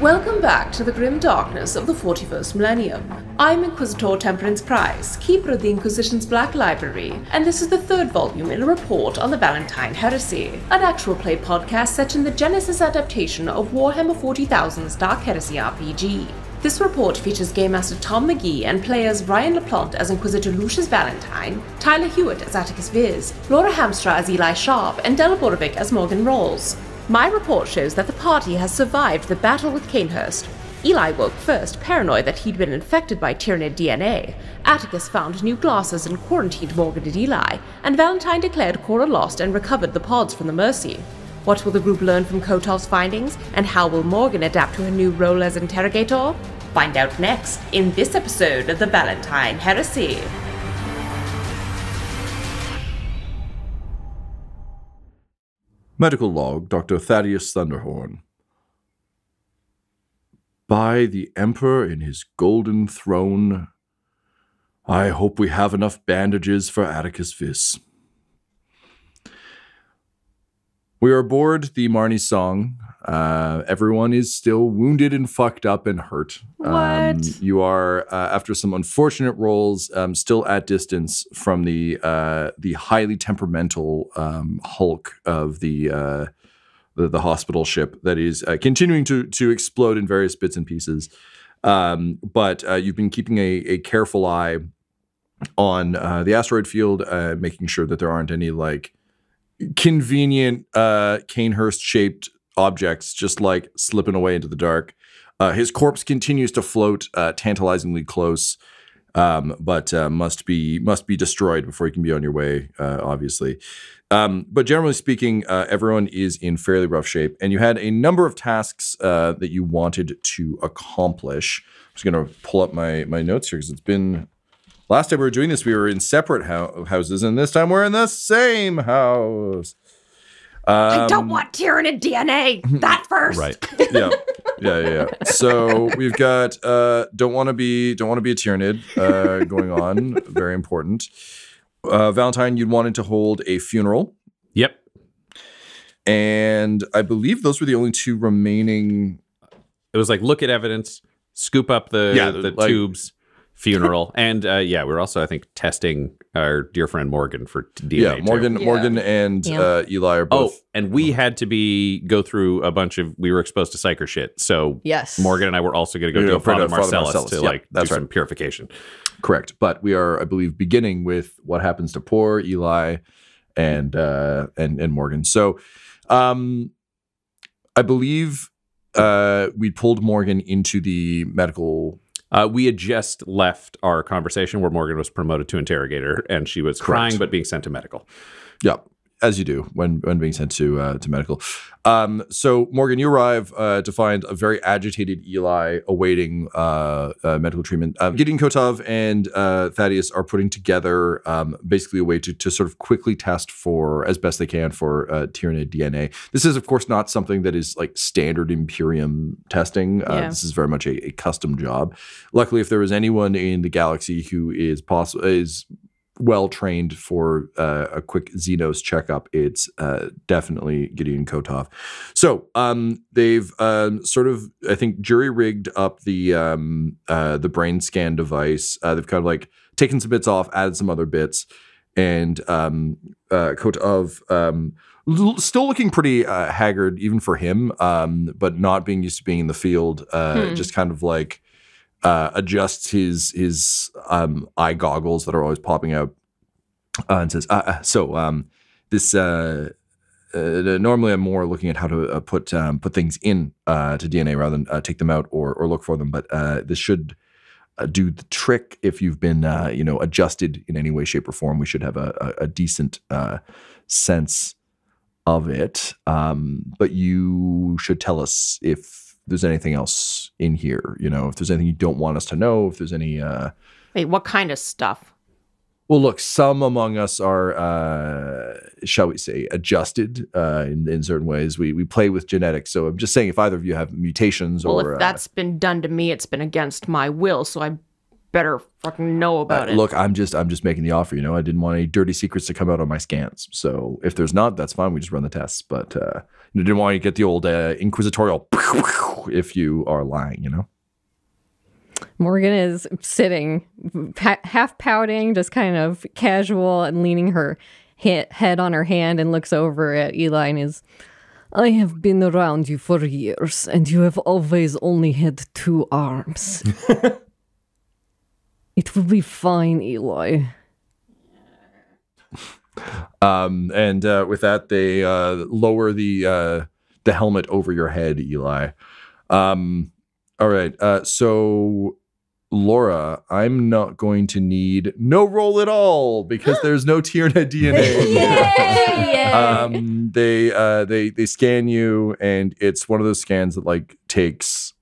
Welcome back to the grim darkness of the 41st millennium. I'm Inquisitor Temperance Price, keeper of the Inquisition's Black Library, and this is the third volume in a report on the Valentyne Heresy, an actual play podcast set in the Genesis adaptation of Warhammer 40,000's Dark Heresy RPG. This report features Game Master Tom McGee and players Ryan LaPlante as Inquisitor Lucius Valentyne, Tyler Hewitt as Attikus Viz, Laura Hamstra as Eli Sharp, and Della Borovic as Morgan Rawls. My report shows that the party has survived the battle with Cainhurst. Eli woke first, paranoid that he'd been infected by Tyranid DNA. Attikus found new glasses and quarantined Morgan and Eli, and Valentyne declared Chora lost and recovered the pods from the Mercy. What will the group learn from Kotov's findings, and how will Morgan adapt to her new role as Interrogator? Find out next in this episode of the Valentyne Heresy. Medical log, Dr. Thaddeus Thunderhorn. By the Emperor in his golden throne, I hope we have enough bandages for Attikus Viz. We are aboard the Marnie Song. Everyone is still wounded and fucked up and hurt. What? You are, after some unfortunate rolls, still at distance from the highly temperamental hulk of the hospital ship that is continuing to explode in various bits and pieces. But you've been keeping a careful eye on the asteroid field, making sure that there aren't any convenient Cainhurst-shaped objects just slipping away into the dark. His corpse continues to float tantalizingly close, but must be destroyed before you can be on your way, obviously. But generally speaking, everyone is in fairly rough shape, and you had a number of tasks that you wanted to accomplish. I'm just going to pull up my notes here because it's been... Last time we were doing this, we were in separate houses, and this time we're in the same house. I don't want Tyranid DNA. That first. Right. Yeah. So we've got don't want to be a Tyranid going on. Very important. Valentyne, you wanted to hold a funeral. Yep. And I believe those were the only two remaining. It was look at evidence, scoop up the tubes. Funeral. And we're also, I think, testing our dear friend Morgan for DNA. Yeah, Morgan and Eli are both. Oh, and we had to go through a bunch of, we were exposed to psyker shit. So yes, Morgan and I were also going to go do a Father Marcellus to do some purification. Correct. But we are, I believe, beginning with what happens to poor Eli and Morgan. So I believe we pulled Morgan into the medical... we had just left our conversation where Morgan was promoted to Interrogator, and she was crying but being sent to medical. Yeah, as you do when being sent to medical. So Morgan, you arrive to find a very agitated Eli awaiting medical treatment. Gideon, Kotov, and Thaddeus are putting together basically a way to sort of quickly test for, as best they can, for Tyranid DNA. This is, of course, not something that is standard Imperium testing. This is very much a custom job. Luckily, if there was anyone in the galaxy who is well trained for a quick Xenos checkup, it's definitely Gideon Kotov. So they've sort of, I think, jury rigged up the brain scan device. They've kind of taken some bits off, added some other bits, and Kotov still looking pretty haggard even for him, but not being used to being in the field, just kind of adjusts his eye goggles that are always popping out and says, this normally I'm more looking at how to put things in to DNA rather than take them out or look for them, but this should do the trick. If you've been adjusted in any way, shape, or form, we should have a decent sense of it. But you should tell us if there's anything else in here, if there's anything you don't want us to know, if there's any... Wait, what kind of stuff? Well, look, some among us are, shall we say, adjusted in certain ways. We play with genetics, so I'm just saying if either of you have mutations if that's been done to me, it's been against my will, so I better fucking know about it. Look, I'm just making the offer. I didn't want any dirty secrets to come out on my scans. So if there's not, that's fine. We just run the tests. But didn't want you to get the old inquisitorial if you are lying. Morgan is sitting, half pouting, just kind of casual, and leaning her head on her hand, and looks over at Eli and is, I have been around you for years, and you have always only had 2 arms. It will be fine, Eli. And with that, they lower the helmet over your head, Eli. All right. So, Laura, I'm not going to need no roll at all because there's no Tyranid DNA. They scan you, and it's one of those scans that takes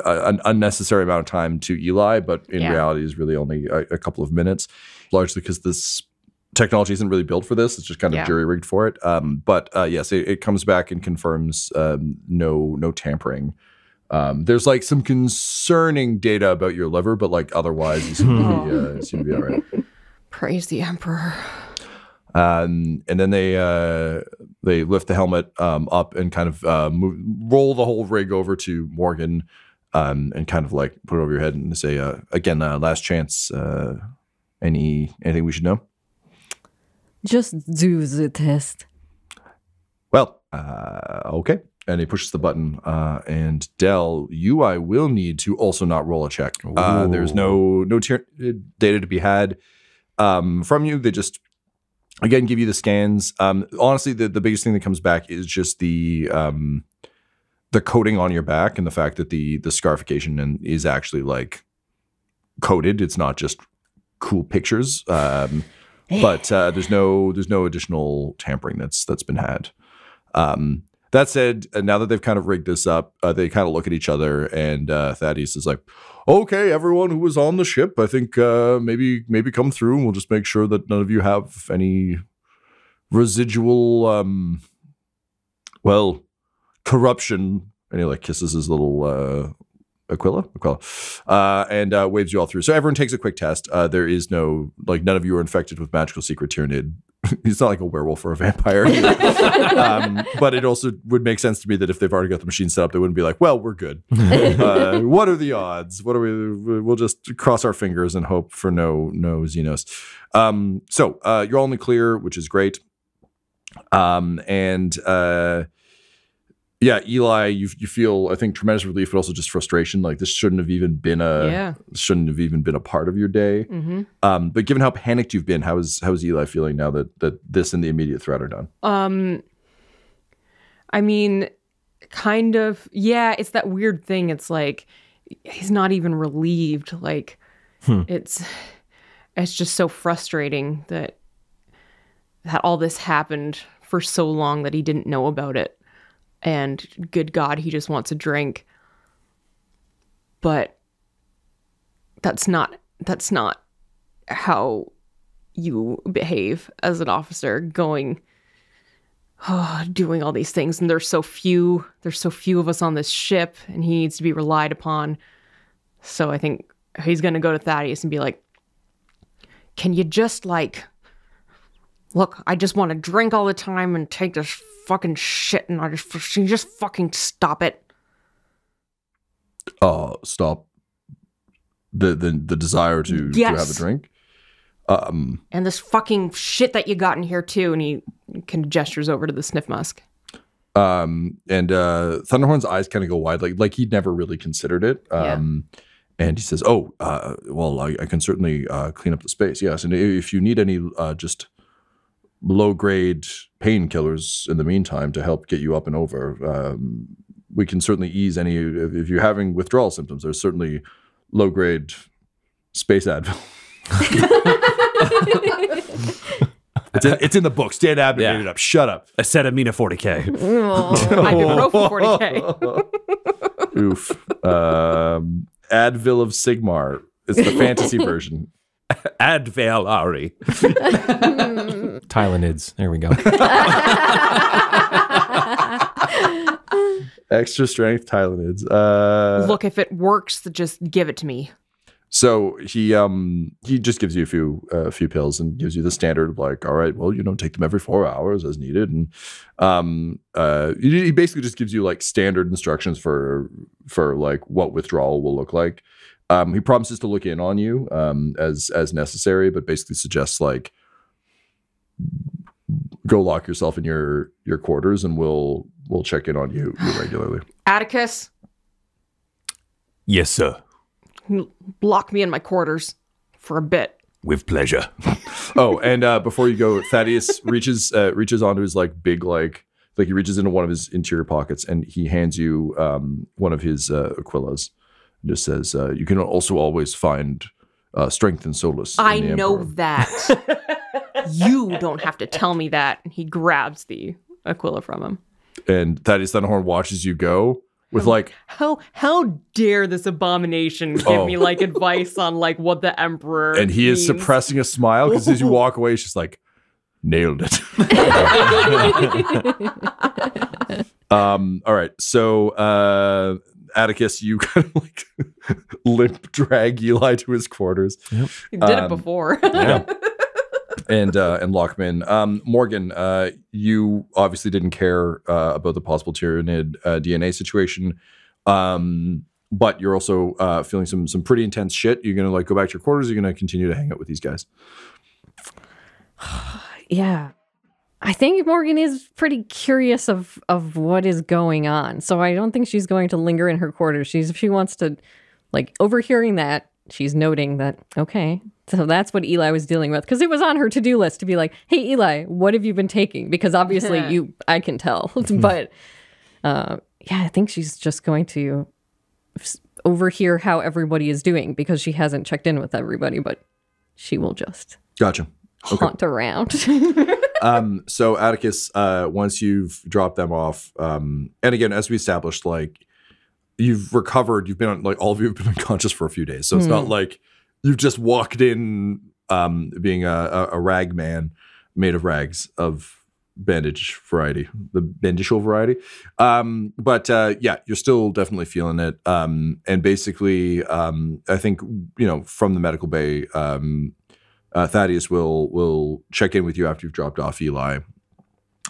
an unnecessary amount of time to Eli, but in reality is really only a couple of minutes, largely because this technology isn't really built for this. It's just kind of jury rigged for it. But yes, it comes back and confirms no tampering. There's some concerning data about your liver, but otherwise you seem to be all right. Praise the Emperor. And then they lift the helmet up and kind of roll the whole rig over to Morgan, and kind of put it over your head and say, again, last chance. Anything we should know? Just do the test. Well, okay. And he pushes the button. And Del, I will need to also not roll a check. There's no data to be had from you. They just, again, give you the scans. Honestly, the biggest thing that comes back is just the coating on your back and the fact that the scarification is actually coated. It's not just cool pictures. But there's no additional tampering that's been had. That said, now that they've kind of rigged this up, they kind of look at each other, and Thaddeus is like, okay, everyone who was on the ship, I think maybe come through, and we'll just make sure that none of you have any residual, corruption. And he kisses his little Aquila, and waves you all through. So everyone takes a quick test. There is no, none of you are infected with magical secret Tyranid. He's not like a werewolf or a vampire. But it also would make sense to me that if they've already got the machine set up, they wouldn't be like, well, we're good. What are the odds? We'll just cross our fingers and hope for no Xenos. So you're all in the clear, which is great. Yeah, Eli, you feel, I think, tremendous relief, but also just frustration. This shouldn't have even been a part of your day. Mm-hmm. But given how panicked you've been, how's Eli feeling now that this and the immediate threat are done? I mean, kind of. Yeah, it's that weird thing. It's he's not even relieved. It's just so frustrating that all this happened for so long that he didn't know about it. And good God, he just wants a drink. But that's not how you behave as an officer, doing all these things. And there's so few of us on this ship, and he needs to be relied upon. So I think he's going to go to Thaddeus and be like, can you just look, I just want to drink all the time and take this fucking shit, and can you just fucking stop it? Stop the desire to have a drink. And this fucking shit that you got in here too. And he kind of gestures over to the sniff musk. And Thunderhorn's eyes kind of go wide, like he'd never really considered it. And he says, well, I can certainly clean up the space. Yes, and if you need any just low-grade painkillers in the meantime to help get you up and over, we can certainly ease any, if you're having withdrawal symptoms, there's certainly low-grade space Advil. It's in the books. Dan Abnett made it up. Shut up. Acetamina 40K. Ibuprofen 40K. Oof. Advil of Sigmar. It's the fantasy version. Advil Ari. Tylanids. There we go. Extra strength Tylanids. Look, if it works, just give it to me. So he just gives you a few pills and gives you the standard like, all right, well, take them every 4 hours as needed, and he basically just gives you like standard instructions for like what withdrawal will look like. He promises to look in on you as necessary, but basically suggests like go lock yourself in your quarters and we'll check in on you regularly. Attikus, Yes, sir. lock me in my quarters for a bit. With pleasure. Oh, and before you go, Thaddeus reaches onto his like big like he reaches into one of his interior pockets and he hands you one of his Aquillas. And just says, "You can also always find strength and solace." I in the know Emperor. that. You don't have to tell me that. He grabs the Aquila from him. And Thaddeus Thunderhorn watches you go with like, How dare this abomination give me like advice on like what the Emperor and he is means. suppressing a smile because as you walk away, he's just like, nailed it. All right, so Attikus, you kind of like limp drag Eli to his quarters. Yep. He did it before. Yeah. And lock him in. Morgan, you obviously didn't care about the possible Tyranid DNA situation, but you're also feeling some pretty intense shit. You're gonna like go back to your quarters. You're gonna continue to hang out with these guys. Yeah. I think Morgan is pretty curious of what is going on. So I don't think she's going to linger in her quarters. She wants to, like, overhearing that, she's noting that, okay, so that's what Eli was dealing with. Because it was on her to-do list to be like, hey, Eli, what have you been taking? Because obviously I can tell. But yeah, I think she's just going to overhear how everybody is doing because she hasn't checked in with everybody, but she will just Gotcha. haunt around. So Attikus, once you've dropped them off, and again, as we established, like you've recovered, you've been like all of you have been unconscious for a few days, so it's not like you've just walked in being a rag man made of rags of bandage variety, the bandishal variety. But yeah, you're still definitely feeling it. And basically, I think from the medical bay. Thaddeus will check in with you after you've dropped off Eli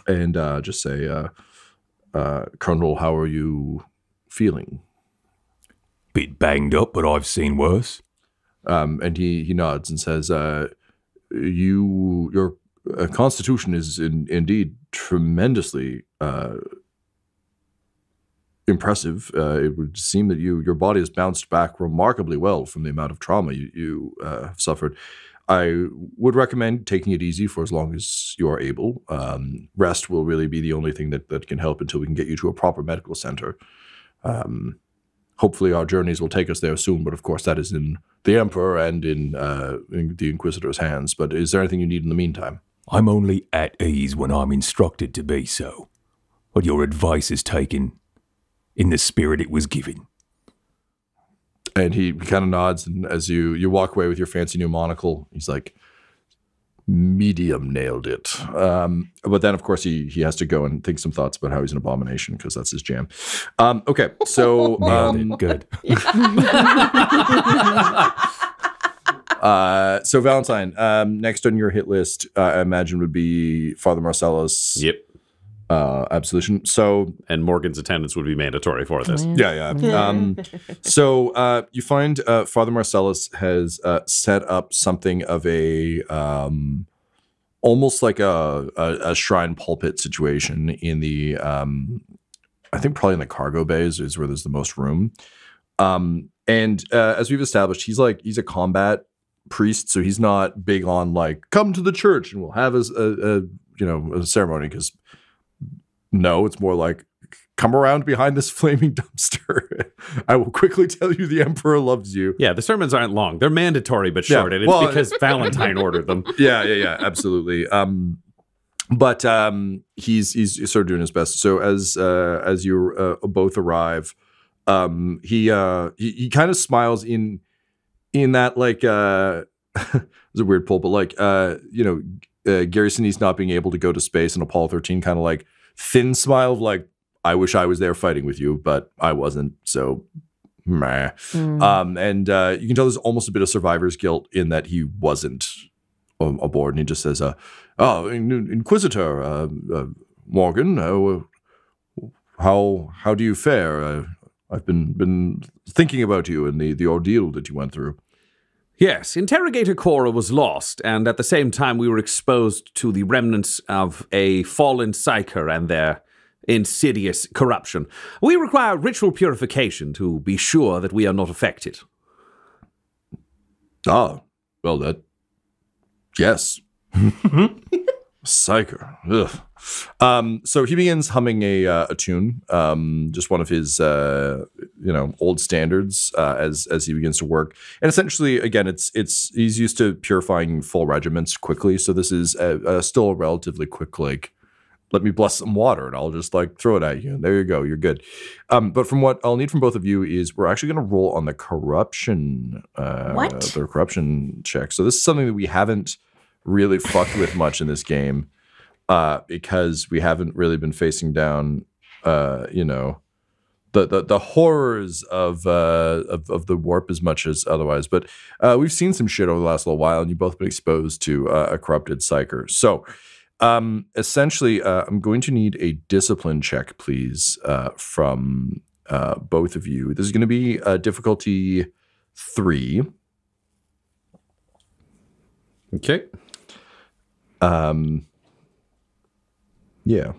and just say, Colonel, how are you feeling? Bit banged up, but I've seen worse. And he nods and says, your constitution is indeed tremendously impressive. It would seem that your body has bounced back remarkably well from the amount of trauma you have suffered. I would recommend taking it easy for as long as you are able. Rest will really be the only thing that can help until we can get you to a proper medical center. Hopefully our journeys will take us there soon, but of course that is in the Emperor and in the Inquisitor's hands. But is there anything you need in the meantime? I'm only at ease when I'm instructed to be so. But your advice is taken in the spirit it was given. And he kind of nods, and as you walk away with your fancy new monocle, he's like, medium nailed it. But then, of course, he has to go and think some thoughts about how he's an abomination, because that's his jam. Okay, so... Good. So Valentyne, next on your hit list, I imagine would be Father Marcellus. Yep. Absolution. So, and Morgan's attendance would be mandatory for this. Yeah. So you find Father Marcellus has set up something of a almost like a shrine pulpit situation in the I think probably in the cargo bays is where there's the most room. And as we've established, he's a combat priest, so he's not big on like come to the church and we'll have a ceremony, because no, it's more like come around behind this flaming dumpster. I will quickly tell you the Emperor loves you. Yeah, the sermons aren't long. They're mandatory but short, and it's because Valentyne ordered them. Yeah, absolutely. But he's sort of doing his best. So as you both arrive, he kind of smiles in that like it's a weird pull, but like Gary Sinise not being able to go to space and Apollo 13 kind of like thin smile of like, I wish I was there fighting with you, but I wasn't. So meh. And you can tell there's almost a bit of survivor's guilt in that he wasn't aboard, and he just says, Inquisitor, Morgan, how do you fare? I've been thinking about you and the ordeal that you went through. Yes, Interrogator Chora was lost, and at the same time we were exposed to the remnants of a fallen psyker and their insidious corruption. We require ritual purification to be sure that we are not affected. Ah, well, yes. Psyker. Ugh. So he begins humming a tune, just one of his old standards as he begins to work. And essentially, again, he's used to purifying full regiments quickly. So this is still a relatively quick, like, let me bless some water and I'll just like throw it at you. And there you go, you're good. But from what I'll need from both of you is we're actually going to roll on the corruption. The corruption check. So this is something that we haven't really fucked with much in this game, because we haven't really been facing down, the horrors of the warp as much as otherwise. But we've seen some shit over the last little while, and you've both been exposed to a corrupted psyker. So essentially, I'm going to need a discipline check, please, from both of you. This is going to be difficulty 3. Okay. Yeah.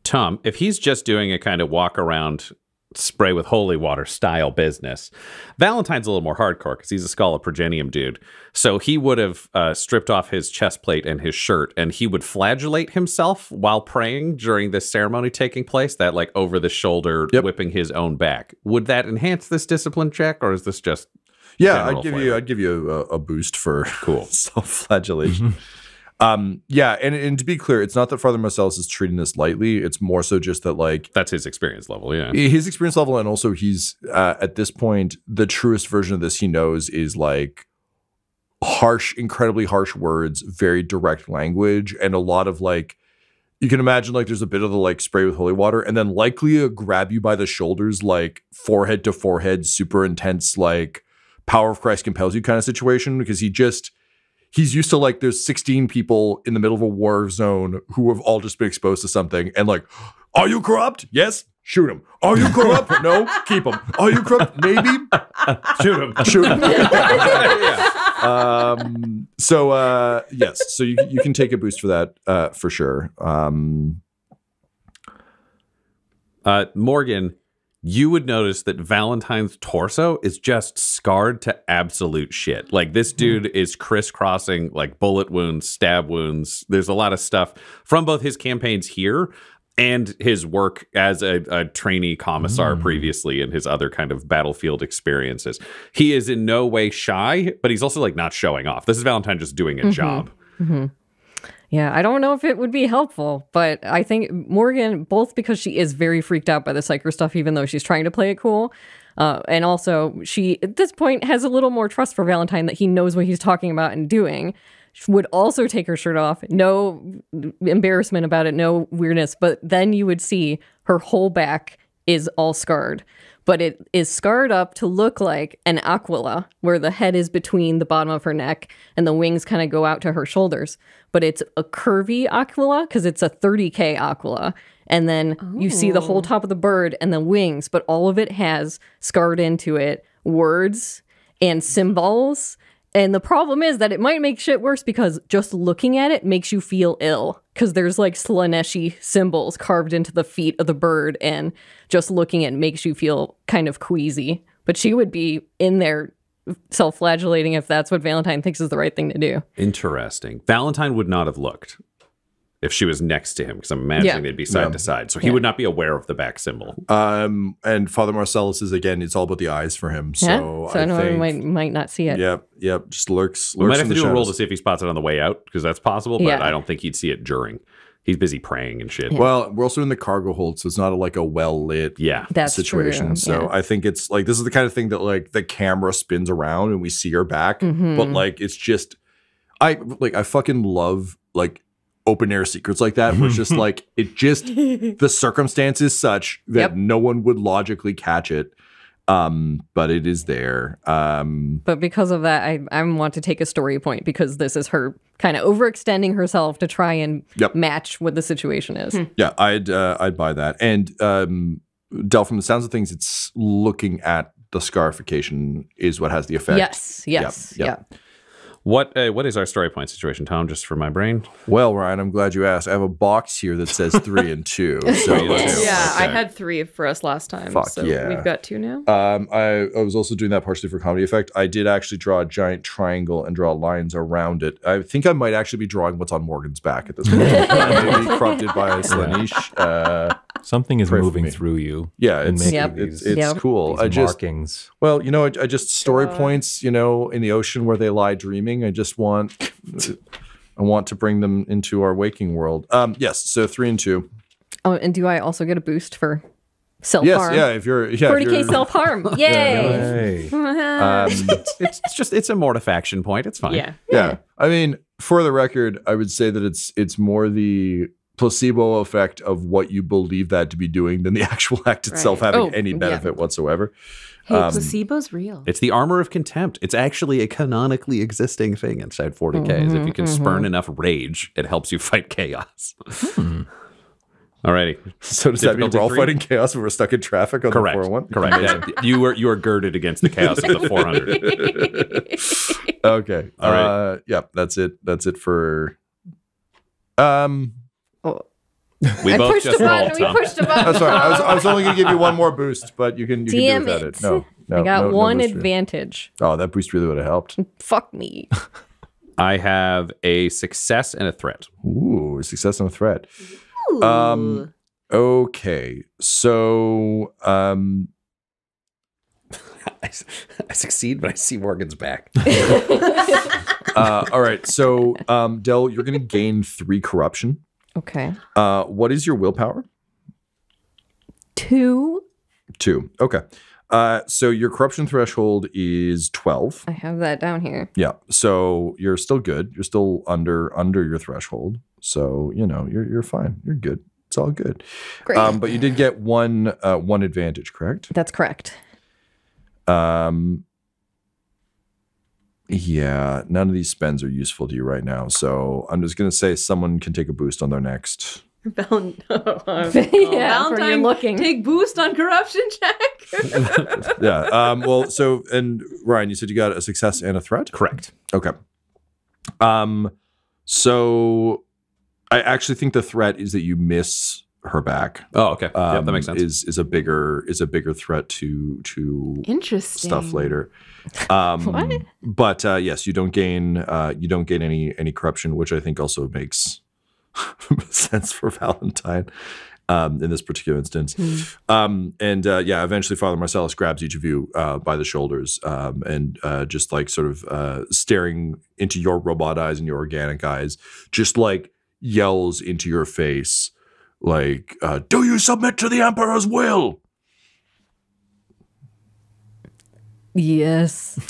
Tom, if he's just doing a kind of walk around, spray with holy water style business, Valentyne's a little more hardcore because he's a Schola Progenium dude. So he would have stripped off his chest plate and his shirt, and he would flagellate himself while praying during this ceremony taking place, that like over the shoulder, whipping his own back. Would that enhance this discipline check, or is this just... Yeah, I'd give you a boost for self-flagellation. And to be clear, it's not that Father Marcellus is treating this lightly. It's more so just that, like, that's his experience level. Yeah, his experience level, and also he's at this point the truest version of this he knows is like harsh, incredibly harsh words, very direct language, and a lot of like. You can imagine like there's a bit of the like spray with holy water, and then likely a grab you by the shoulders, like forehead to forehead, super intense, like power of Christ compels you kind of situation, because he's used to like there's 16 people in the middle of a war zone who have all just been exposed to something, and like, are you corrupt? Yes, shoot him. Are you corrupt? No, keep him. Are you corrupt? Maybe shoot him. Shoot him. Yes, so you can take a boost for that for sure. Morgan, you would notice that Valentyne's torso is just scarred to absolute shit. Like, this dude is crisscrossing like bullet wounds, stab wounds. There's a lot of stuff from both his campaigns here and his work as a trainee commissar previously in his other kind of battlefield experiences. He is in no way shy, but he's also like not showing off. This is Valentyne just doing a job. Yeah, I don't know if it would be helpful, but I think Morgan, both because she is very freaked out by the psyker stuff, even though she's trying to play it cool, and also she, at this point, has a little more trust for Valentyne that he knows what he's talking about and doing, would also take her shirt off. No embarrassment about it, no weirdness, but then you would see her whole back is all scarred. But it is scarred up to look like an aquila, where the head is between the bottom of her neck and the wings kind of go out to her shoulders. But it's a curvy aquila because it's a 30K aquila. And then you see the whole top of the bird and the wings, but all of it has scarred into it words and symbols. And the problem is that it might make shit worse because just looking at it makes you feel ill. Because there's like Slaneshi symbols carved into the feet of the bird, and just looking at it makes you feel kind of queasy. But she would be in there self-flagellating if that's what Valentyne thinks is the right thing to do. Interesting. Valentyne would not have looked if she was next to him, because I'm imagining they'd be side to side. So he would not be aware of the back symbol. And Father Marcellus is, again, it's all about the eyes for him. So I think might not see it. Yep. Just lurks. We might have to do a roll to see if he spots it on the way out, because that's possible, but I don't think he'd see it during. He's busy praying and shit. Yeah. Well, we're also in the cargo hold, so it's not like a well-lit situation. True. So I think it's like, this is the kind of thing that like the camera spins around and we see her back, but like it's just, I fucking love like open air secrets like that, where it's just like, it just, the circumstance is such that no one would logically catch it. But it is there. But because of that, I want to take a story point because this is her kind of overextending herself to try and match what the situation is. Yeah, I'd buy that. And Del, from the sounds of things, it's looking at the scarification is what has the effect. Yes. What is our story point situation, Tom, just for my brain? Well, Ryan, I'm glad you asked. I have a box here that says 3 and 2. So I had 3 for us last time. Fuck so yeah. we've got 2 now. I was also doing that partially for comedy effect. I did actually draw a giant triangle and draw lines around it. I think I might actually be drawing what's on Morgan's back at this point. Maybe corrupted by Slanish. Something is moving through you. Yeah, it's cool. These markings. Well, I just story points, in the ocean where they lie dreaming. I just want to bring them into our waking world. Yes, so 3 and 2. Oh, and do I also get a boost for self-harm? Yes, if you're 40k self-harm. Yay! It's a mortifaction point. It's fine. Yeah. I mean, for the record, I would say that it's more the placebo effect of what you believe that to be doing than the actual act itself having any benefit whatsoever. Hey, placebo's real. It's the armor of contempt. It's actually a canonically existing thing inside 40Ks. If you can spurn enough rage, it helps you fight chaos. Alrighty. So does that mean we're all fighting chaos when we're stuck in traffic on the 401? Correct. Yeah, you are girded against the chaos of the 400. Okay. All right. That's it. That's it for. We both just rolled, Tom. We pushed a button. That's right. I was only going to give you one more boost, but you can do without it. No, I got one boost advantage. Oh, that boost really would have helped. Fuck me. I have a success and a threat. Ooh, success and a threat. Okay, so I succeed, but I see Morgan's back. all right, so Del, you're going to gain 3 corruption. Okay. What is your willpower? 2. 2. Okay. So your corruption threshold is 12. I have that down here. Yeah. So you're still good. You're still under your threshold. So you're fine. You're good. It's all good. Great. But you did get one advantage, correct? That's correct. Yeah, none of these spends are useful to you right now. So I'm just going to say someone can take a boost on their next. Valentyne, looking. Take boost on corruption check. Yeah. Well, so, and Ryan, you said you got a success and a threat? Correct. Okay. So I actually think the threat is that you miss her back. Oh, okay. Yeah, that makes sense. Is a bigger threat to Interesting stuff later. What? But yes, you don't gain any corruption, which I think also makes sense for Valentyne in this particular instance. Eventually Father Marcellus grabs each of you by the shoulders and just like sort of staring into your robot eyes and your organic eyes, just like yells into your face, like, do you submit to the Emperor's will? Yes.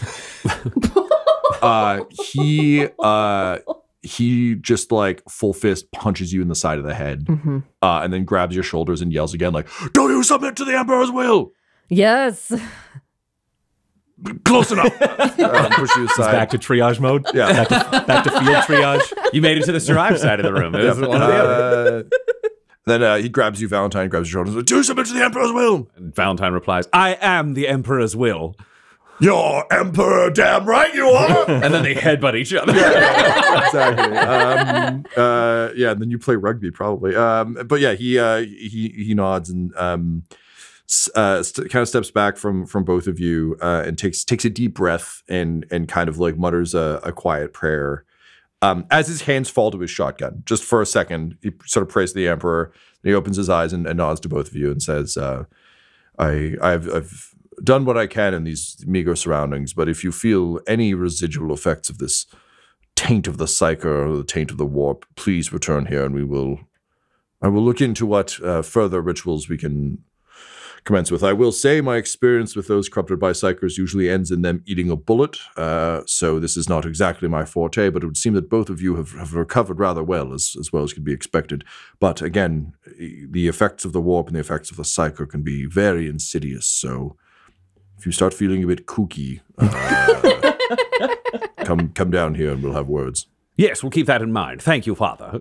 He just like full fist punches you in the side of the head, and then grabs your shoulders and yells again, like, do you submit to the Emperor's will? Yes. Close enough. Push you aside. Back to triage mode. Yeah. Back to field triage. You made it to the survive side of the room. It was one or the other. Then he grabs you, Valentyne, grabs your shoulders, like, do you submit to the Emperor's will? And Valentyne replies, I am the Emperor's will. You're Emperor, damn right you are. And then they headbutt each other. Exactly. And then you play rugby probably. But yeah, he nods and kind of steps back from both of you and takes a deep breath and kind of like mutters a quiet prayer. As his hands fall to his shotgun, just for a second, he sort of prays to the Emperor. And he opens his eyes and nods to both of you and says, I've done what I can in these meager surroundings, but if you feel any residual effects of this taint of the psyche or the taint of the warp, please return here and I will look into what further rituals we can commence with. I will say my experience with those corrupted by psychers usually ends in them eating a bullet, so this is not exactly my forte, but it would seem that both of you have recovered rather well as could be expected. But again, the effects of the warp and the effects of the psyker can be very insidious, so if you start feeling a bit kooky, come down here and we'll have words. Yes, we'll keep that in mind. Thank you, Father.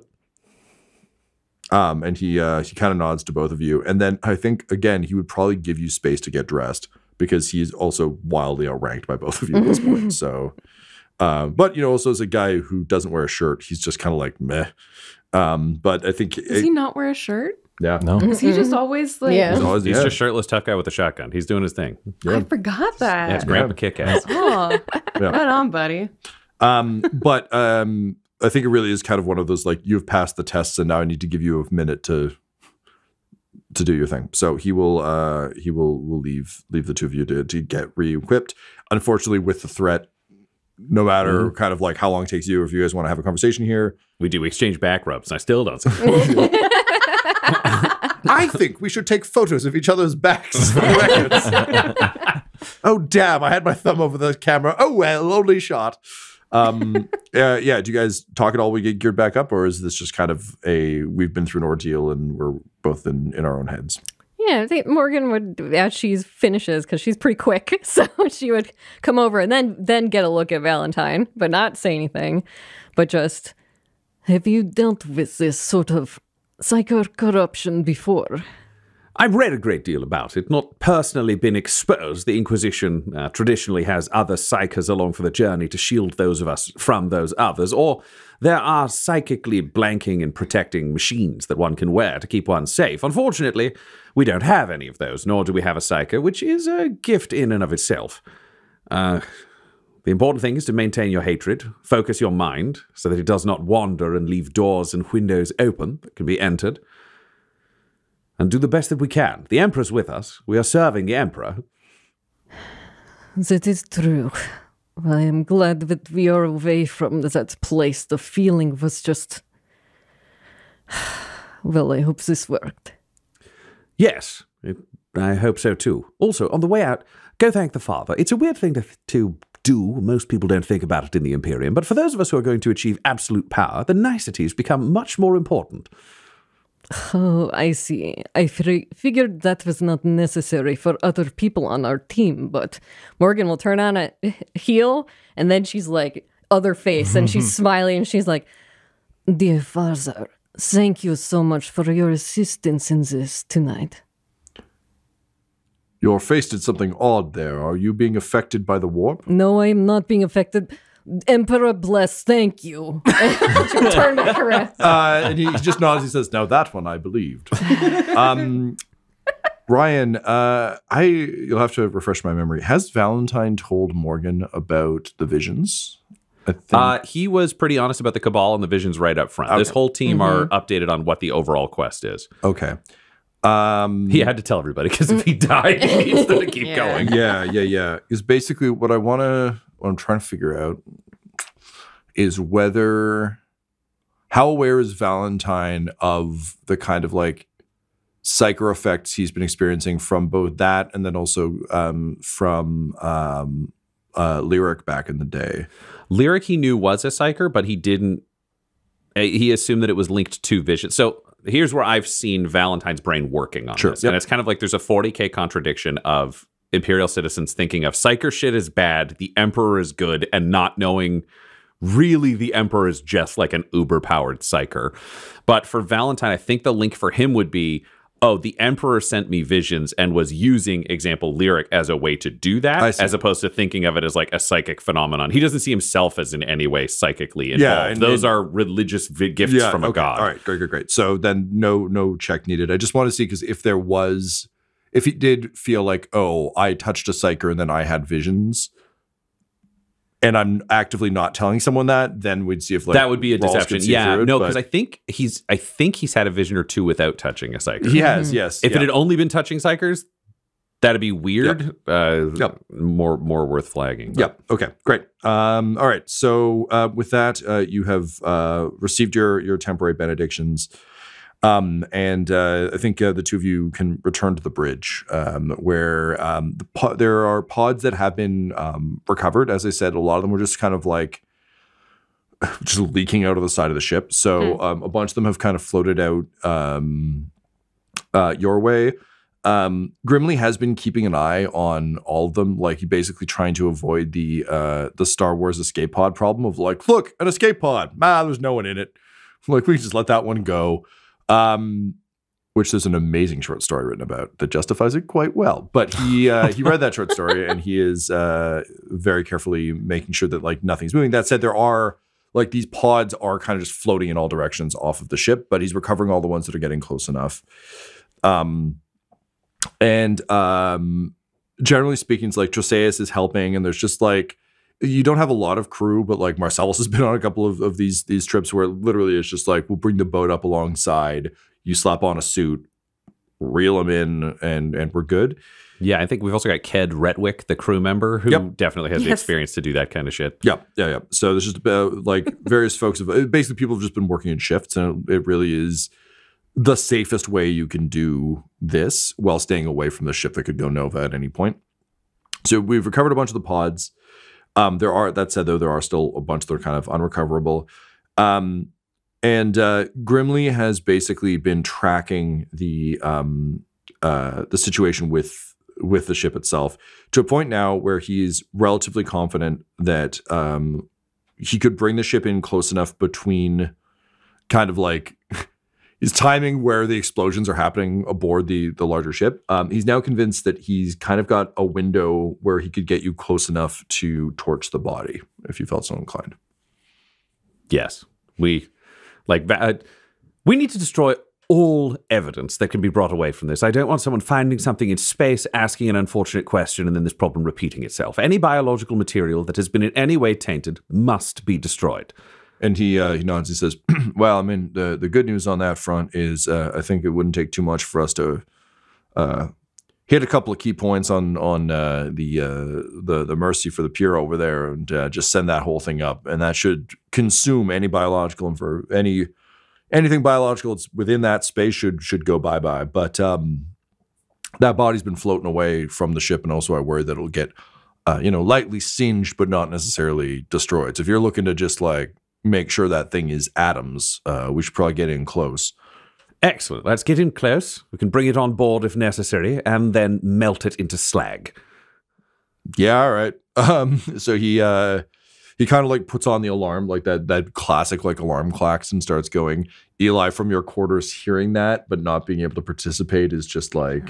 And he kind of nods to both of you. And then I think, again, he would probably give you space to get dressed because he's also wildly outranked by both of you at this point. So, but, you know, also as a guy who doesn't wear a shirt, he's just kind of like, meh. But I think... Does he not wear a shirt? Yeah. No. Is he just always like... Yeah. He's just shirtless tough guy with a shotgun. He's doing his thing. I forgot that. Yeah, it's Grandpa Kick-Ass. Oh, Yeah. right on, buddy. But I think it really is kind of one of those, like, you've passed the tests and now I need to give you a minute to do your thing. So he will leave the two of you to get re-equipped. Unfortunately, with the threat, no matter kind of like how long it takes you, if you guys want to have a conversation here. We do exchange back rubs. I still don't see I think we should take photos of each other's backs. Oh, damn. I had my thumb over the camera. Oh, well, only shot. Yeah, do you guys talk at all? We get geared back up, or is this just kind of we've been through an ordeal and we're both in our own heads? Yeah, I think Morgan would, as she finishes, because she's pretty quick, so she would come over and then get a look at Valentyne, but not say anything, but just, have you dealt with this sort of psycho corruption before? I've read a great deal about it, not personally been exposed. The Inquisition traditionally has other psychers along for the journey to shield those of us from those others, or there are psychically blanking and protecting machines that one can wear to keep one safe. Unfortunately, we don't have any of those, nor do we have a psyker, which is a gift in and of itself. The important thing is to maintain your hatred, focus your mind, so that it does not wander and leave doors and windows open that can be entered. And do the best that we can. The Emperor's with us. We are serving the Emperor. That is true. I am glad that we are away from that place. The feeling was just... Well, I hope this worked. Yes, I hope so too. Also, on the way out, go thank the Father. It's a weird thing to do. Most people don't think about it in the Imperium. But for those of us who are going to achieve absolute power, the niceties become much more important. Oh, I see. I figured that was not necessary for other people on our team, but Morgan will turn on a heel, and then she's like, other face, and she's smiling, and she's like, Dear Father, thank you so much for your assistance in this tonight. Your face did something odd there. Are you being affected by the warp? No, I am not being affected. Emperor bless, thank you. She'll turn back around. And he just nods. He says, "Now that one I believed." Ryan, you'll have to refresh my memory. Has Valentyne told Morgan about the visions? I think. He was pretty honest about the Cabal and the visions right up front. Okay. This whole team are updated on what the overall quest is. Okay. He had to tell everybody because if he died, he needs them to keep going. Yeah. Is basically what I'm trying to figure out is how aware is Valentyne of the kind of like psycho effects he's been experiencing from both that and then also from Lyric back in the day. Lyric he knew was a psyker, but he assumed that it was linked to vision. So here's where I've seen Valentyne's brain working on this. Yep. And it's kind of like there's a 40K contradiction of Imperial citizens thinking of psyker shit is bad, the Emperor is good, and not knowing really the Emperor is just like an uber-powered psyker. But for Valentyne, I think the link for him would be, oh, the Emperor sent me visions and was using, example, Lyric as a way to do that, as opposed to thinking of it as like a psychic phenomenon. He doesn't see himself as in any way psychically involved. Yeah, and those are religious gifts from a god. All right, great. So then no check needed. I just want to see, because if he did feel like, oh, I touched a psyker and then I had visions, and I'm actively not telling someone that, then we'd see if like that would be a deception. Yeah, no, because I think he's had a vision or two without touching a psyker. He has, yes. If it had only been touching psykers, that'd be weird. Yep. More worth flagging. But. Yep. Okay. Great. All right. So with that, you have received your temporary benedictions. And I think the two of you can return to the bridge, where there are pods that have been recovered. As I said, a lot of them were just kind of like just leaking out of the side of the ship. So a bunch of them have kind of floated out your way. Grimly has been keeping an eye on all of them. Like, he basically trying to avoid the Star Wars escape pod problem of like, look, an escape pod. There's no one in it. Like, we can just let that one go. Which there's an amazing short story written about that justifies it quite well. But he read that short story, and he is very carefully making sure that like nothing's moving. That said, there are like these pods are kind of just floating in all directions off of the ship, but he's recovering all the ones that are getting close enough. Generally speaking, it's like Troseus is helping, and there's just like, you don't have a lot of crew, but like Marcellus has been on a couple of these trips where literally it's just like, we'll bring the boat up alongside, you slap on a suit, reel them in, and we're good. Yeah, I think we've also got Ked Retwick, the crew member, who definitely has the experience to do that kind of shit. Yeah. So there's just like various folks, basically people have just been working in shifts, and it really is the safest way you can do this while staying away from the ship that could go Nova at any point. So we've recovered a bunch of the pods. That said, though, there are still a bunch that are kind of unrecoverable. And Grimly has basically been tracking the situation with the ship itself to a point now where he's relatively confident that he could bring the ship in close enough between kind of like his timing where the explosions are happening aboard the larger ship. He's now convinced that he's kind of got a window where he could get you close enough to torch the body if you felt so inclined. Yes. We need to destroy all evidence that can be brought away from this. I don't want someone finding something in space, asking an unfortunate question, and then this problem repeating itself. Any biological material that has been in any way tainted must be destroyed. And he nods. He says, "Well, I mean, the good news on that front is I think it wouldn't take too much for us to hit a couple of key points on the Mercy for the Pure over there, and just send that whole thing up, and that should consume any biological anything biological that's within that space should go bye-bye. But that body's been floating away from the ship, and also I worry that it'll get lightly singed, but not necessarily destroyed. So if you're looking to just like make sure that thing is atoms, we should probably get in close." Excellent. Let's get in close. We can bring it on board if necessary, and then melt it into slag. Yeah, all right. So he kind of like puts on the alarm, like that classic like alarm clacks, and starts going. Eli, from your quarters, hearing that but not being able to participate is just like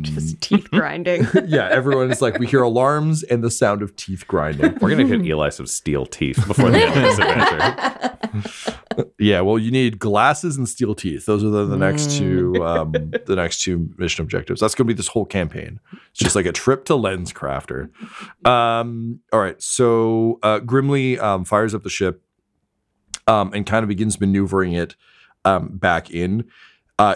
just teeth grinding. Yeah, everyone is like, we hear alarms and the sound of teeth grinding. We're gonna get Eli some steel teeth before the end of this adventure. Yeah, well, you need glasses and steel teeth. Those are the next two mission objectives. That's gonna be this whole campaign. It's just like a trip to Lens Crafter. All right, so Grimly fires up the ship and kind of begins maneuvering it back in.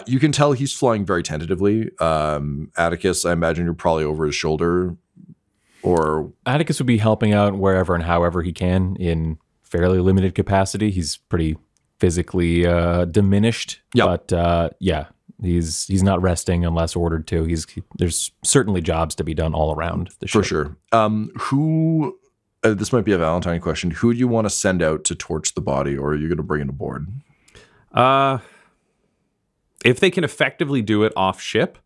You can tell he's flying very tentatively. Attikus, I imagine you're probably over his shoulder, or Attikus would be helping out wherever and however he can in fairly limited capacity. He's pretty physically diminished, but he's not resting unless ordered to. There's certainly jobs to be done all around the ship. For sure. Who? This might be a Valentyne question. Who do you want to send out to torch the body, or are you going to bring it aboard? If they can effectively do it off ship,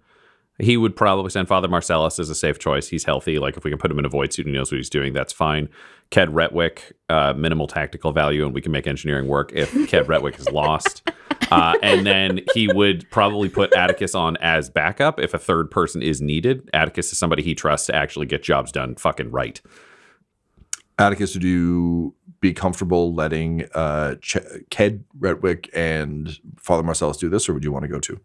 he would probably send Father Marcellus as a safe choice. He's healthy. Like, if we can put him in a void suit and he knows what he's doing, that's fine. Ked Retwick, minimal tactical value, and we can make engineering work if Ked Retwick is lost. And then he would probably put Attikus on as backup if a third person is needed. Attikus is somebody he trusts to actually get jobs done fucking right. Attikus, would you be comfortable letting Ked Retwick and Father Marcellus do this, or would you want to go too?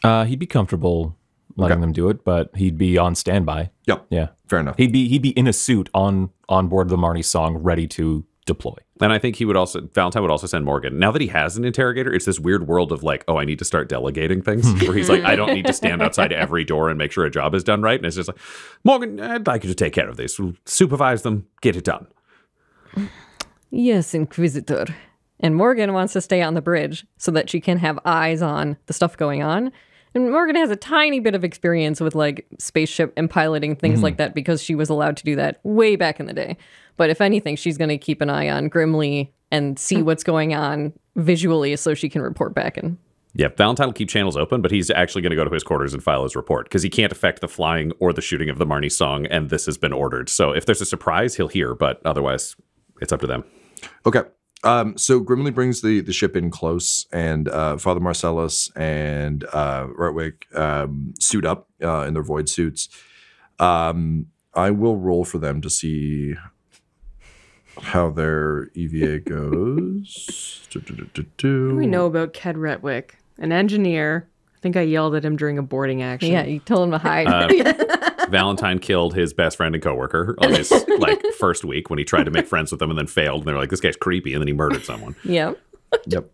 He'd be comfortable letting them do it, but he'd be on standby. Yep. Yeah. Fair enough. He'd be in a suit on board the Marnie Song, ready to deploy. And I think Valentyne would also send Morgan. Now that he has an interrogator, it's this weird world of like, oh, I need to start delegating things, where he's like, I don't need to stand outside every door and make sure a job is done right. And it's just like, Morgan, I'd like you to take care of this. We'll supervise them, get it done. Yes, Inquisitor. And Morgan wants to stay on the bridge so that she can have eyes on the stuff going on. And Morgan has a tiny bit of experience with like spaceship and piloting things like that, because she was allowed to do that way back in the day. But if anything, she's going to keep an eye on Grimly and see what's going on visually so she can report back and Yeah, Valentyne will keep channels open, but he's actually going to go to his quarters and file his report because he can't affect the flying or the shooting of the Marnie song, and this has been ordered. So if there's a surprise, he'll hear, but otherwise, it's up to them. Okay. So Grimly brings the ship in close, and Father Marcellus and Ratwick suit up in their void suits. I will roll for them to see how their EVA goes. What do we know about Ked Retwick? An engineer. I think I yelled at him during a boarding action. Yeah, you told him to hide. Valentyne killed his best friend and coworker on his first week when he tried to make friends with them and then failed. And they were like, this guy's creepy. And then he murdered someone. Yep. Yep.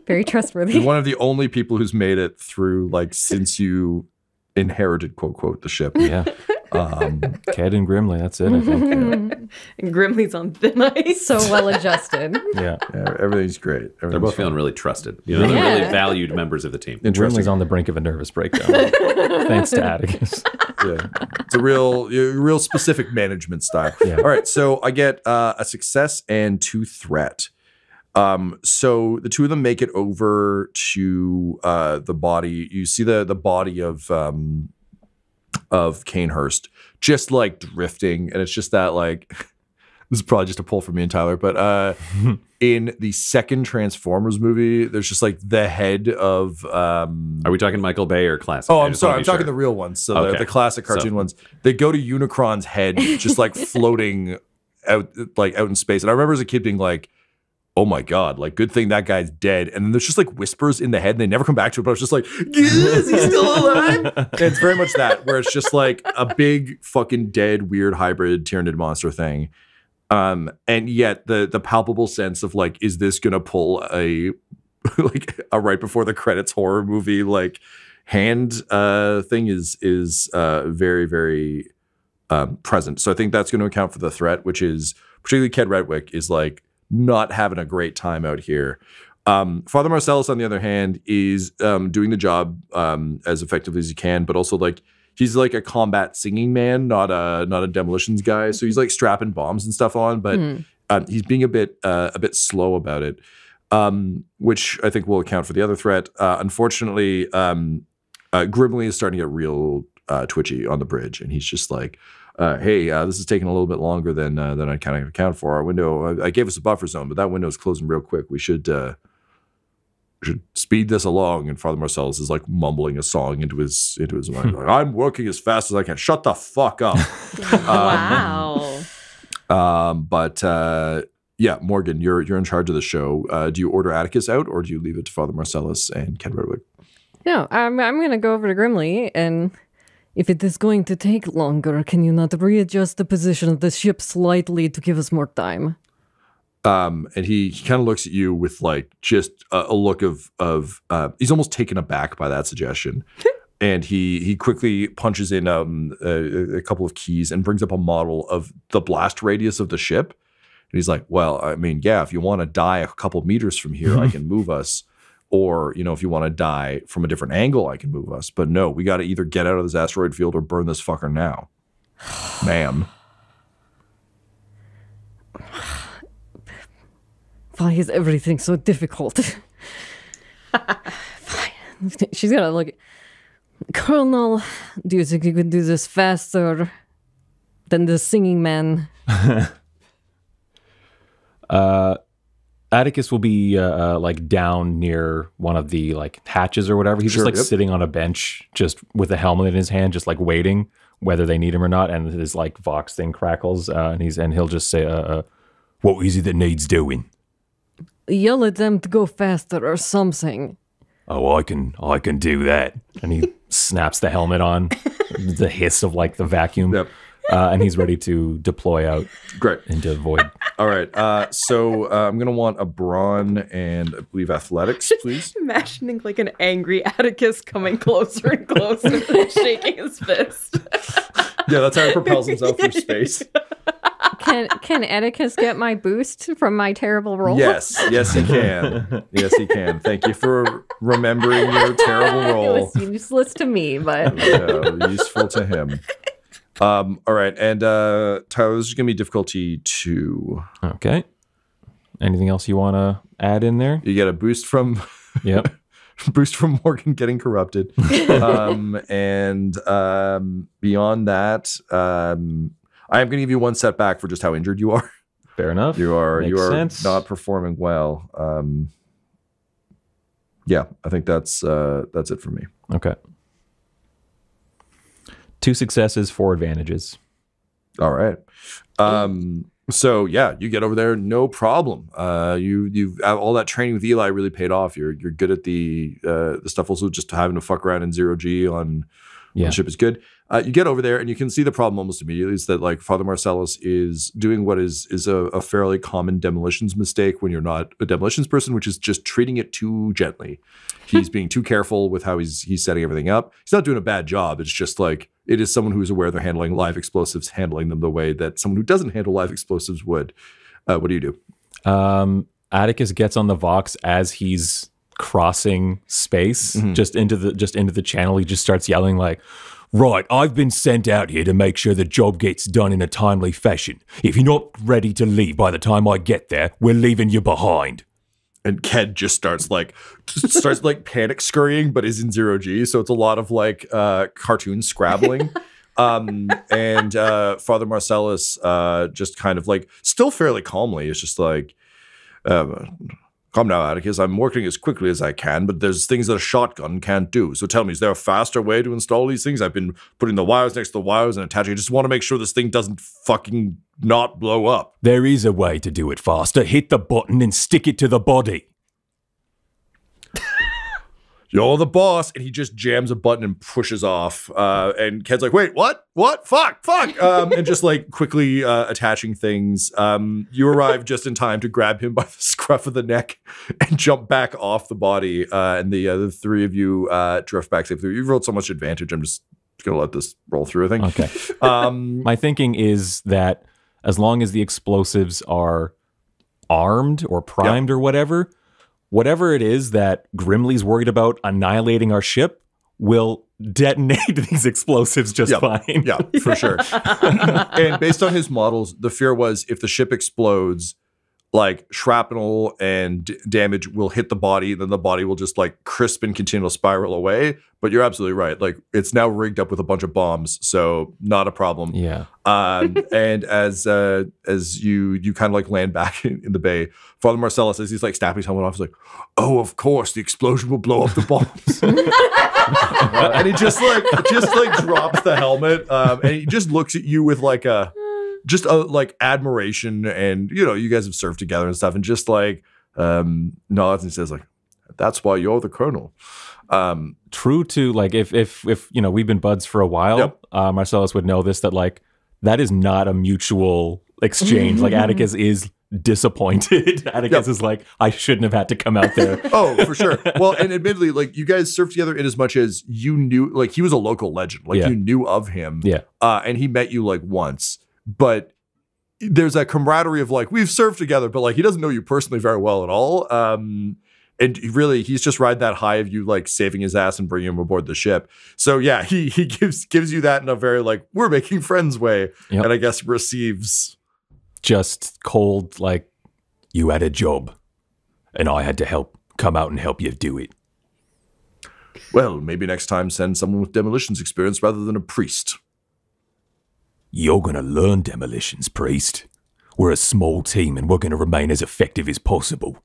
Very trustworthy. You're one of the only people who's made it through, since you inherited, quote, quote, the ship. Yeah. Ked and Grimly, that's it, I think. Yeah. And Grimly's on thin ice. So well adjusted. Yeah, everything's great. They're both feeling really trusted. They're really valued members of the team. Grimly's on the brink of a nervous breakdown. Thanks to Attikus. Yeah. It's a real specific management style. Yeah. All right, so I get a success and 2 threat. So the 2 of them make it over to the body. You see the body of Cainhurst just drifting, and it's just that this is probably just a pull from me and Tyler, but in the second Transformers movie, there's just the head of Are we talking Michael Bay or classic? Oh, I'm sorry, I'm talking the real ones. So okay. the classic cartoon ones. They go to Unicron's head just floating out in space. And I remember as a kid being oh my God, good thing that guy's dead. And then there's just whispers in the head and they never come back to it. But I was just is he still alive? And it's very much that, where it's just a big fucking dead, weird hybrid Tyranid monster thing. And yet the palpable sense of is this gonna pull a right before the credits horror movie hand thing is very, very present. So I think that's going to account for the threat, which is particularly Ked Retwick is not having a great time out here. Father Marcellus, on the other hand, is doing the job as effectively as he can, but also he's a combat singing man, not a demolitions guy. So he's strapping bombs and stuff on, but he's being a bit slow about it, which I think will account for the other threat. Unfortunately, Grimly is starting to get real twitchy on the bridge, and he's just hey, this is taking a little bit longer than I kind of account for. Our window, I gave us a buffer zone, but that window is closing real quick. We should speed this along. And Father Marcellus is mumbling a song into his mind. I'm working as fast as I can. Shut the fuck up. Wow. Yeah, Morgan, you're in charge of the show. Do you order Attikus out, or do you leave it to Father Marcellus and Ked Retwick? No, I'm going to go over to Grimly, and if it is going to take longer, can you not readjust the position of the ship slightly to give us more time? And he kind of looks at you with just a look of he's almost taken aback by that suggestion. And he quickly punches in a couple of keys and brings up a model of the blast radius of the ship. And he's well, I mean, yeah, if you want to die a couple meters from here, I can move us. Or, if you want to die from a different angle, I can move us. But no, we got to either get out of this asteroid field or burn this fucker now. Ma'am. Why is everything so difficult? Fine. She's going to look. Colonel, do you think you could do this faster than the singing man? Attikus will be down near one of the hatches or whatever. He's just sitting on a bench, just with a helmet in his hand, just waiting whether they need him or not. And his Vox thing crackles, and he'll just say, "What is it that needs doing?" Yell at them to go faster or something. Oh, I can do that. And he snaps the helmet on, the hiss of the vacuum. Yep. And he's ready to deploy out into void. All right. So I'm going to want a brawn and I believe athletics, please. Imagining an angry Attikus coming closer and closer, shaking his fist. Yeah, that's how he propels himself through space. Can Attikus get my boost from my terrible roll? Yes, he can. Yes, he can. Thank you for remembering your terrible roll. It was useless to me, but useful to him. All right, and Tyler, this is going to be difficulty 2. Okay. Anything else you want to add in there? You get a boost from boost from Morgan getting corrupted. And beyond that, I am going to give you one setback for just how injured you are. Fair enough. You are sense. not performing well. Yeah, I think that's it for me. Okay. 2 successes, 4 advantages. All right. So yeah, you get over there, no problem. You've all that training with Eli really paid off. You're good at the stuff. Also, just having to fuck around in 0G on the ship is good. You get over there and you can see the problem almost immediately. Is that like Father Marcellus is doing what is a fairly common demolitions mistake when you're not a demolitions person, which is just treating it too gently. He's being too careful with how he's setting everything up. He's not doing a bad job. It's just like it is someone who's aware they're handling live explosives, handling them the way that someone who doesn't handle live explosives would. What do you do? Attikus gets on the Vox as he's crossing space, just into the channel. He just starts yelling like, "Right, I've been sent out here to make sure the job gets done in a timely fashion. If you're not ready to leave by the time I get there, we're leaving you behind." And Ked just starts panic scurrying, but is in 0G. So it's a lot of like cartoon scrabbling. And Father Marcellus just kind of like still fairly calmly is just like, "Come now, Attikus. I'm working as quickly as I can, but there's things that a shotgun can't do. So tell me, is there a faster way to install these things? I've been putting the wires next to the wires and attaching. I just want to make sure this thing doesn't fucking not blow up." There is a way to do it faster. Hit the button and stick it to the body. "You're the boss," and he just jams a button and pushes off. And Ked's like, "Wait, what? What? Fuck!" And just like quickly attaching things. You arrive just in time to grab him by the scruff of the neck and jump back off the body. And the 3 of you drift back safely. You've rolled so much advantage. I'm just gonna let this roll through, I think. Okay. My thinking is that as long as the explosives are armed or primed or whatever it is that Grimley's worried about annihilating our ship will detonate these explosives just fine. Yeah, for sure. And based on his models, the fear was if the ship explodes, like shrapnel and damage will hit the body, then the body will just like crisp and continual spiral away. But you're absolutely right. Like it's now rigged up with a bunch of bombs, so not a problem. Yeah. And as you kind of like land back in the bay, Father Marcellus, as he's like snapping his helmet off, is like, "Oh, of course, the explosion will blow up the bombs." And he just drops the helmet, and he just looks at you with like like admiration, and you guys have served together and stuff, and just like nods and says like, "That's why you're the colonel." True to like if we've been buds for a while, Marcellus would know this, that like that is not a mutual exchange. Like Attikus is disappointed. Attikus is like, "I shouldn't have had to come out there." Oh, for sure. Well, and admittedly, like you guys served together in as much as you knew, like he was a local legend, like you knew of him, and he met you like once. But there's that camaraderie of like, we've served together, but like he doesn't know you personally very well at all. And really, he's just riding that high of you like saving his ass and bringing him aboard the ship. So yeah, he gives you that in a very like, we're making friends way, and I guess receives just cold like, "You had a job, and I had to come out and help you do it." "Well, maybe next time send someone with demolitions experience rather than a priest." "You're going to learn demolitions, priest. We're a small team and we're going to remain as effective as possible."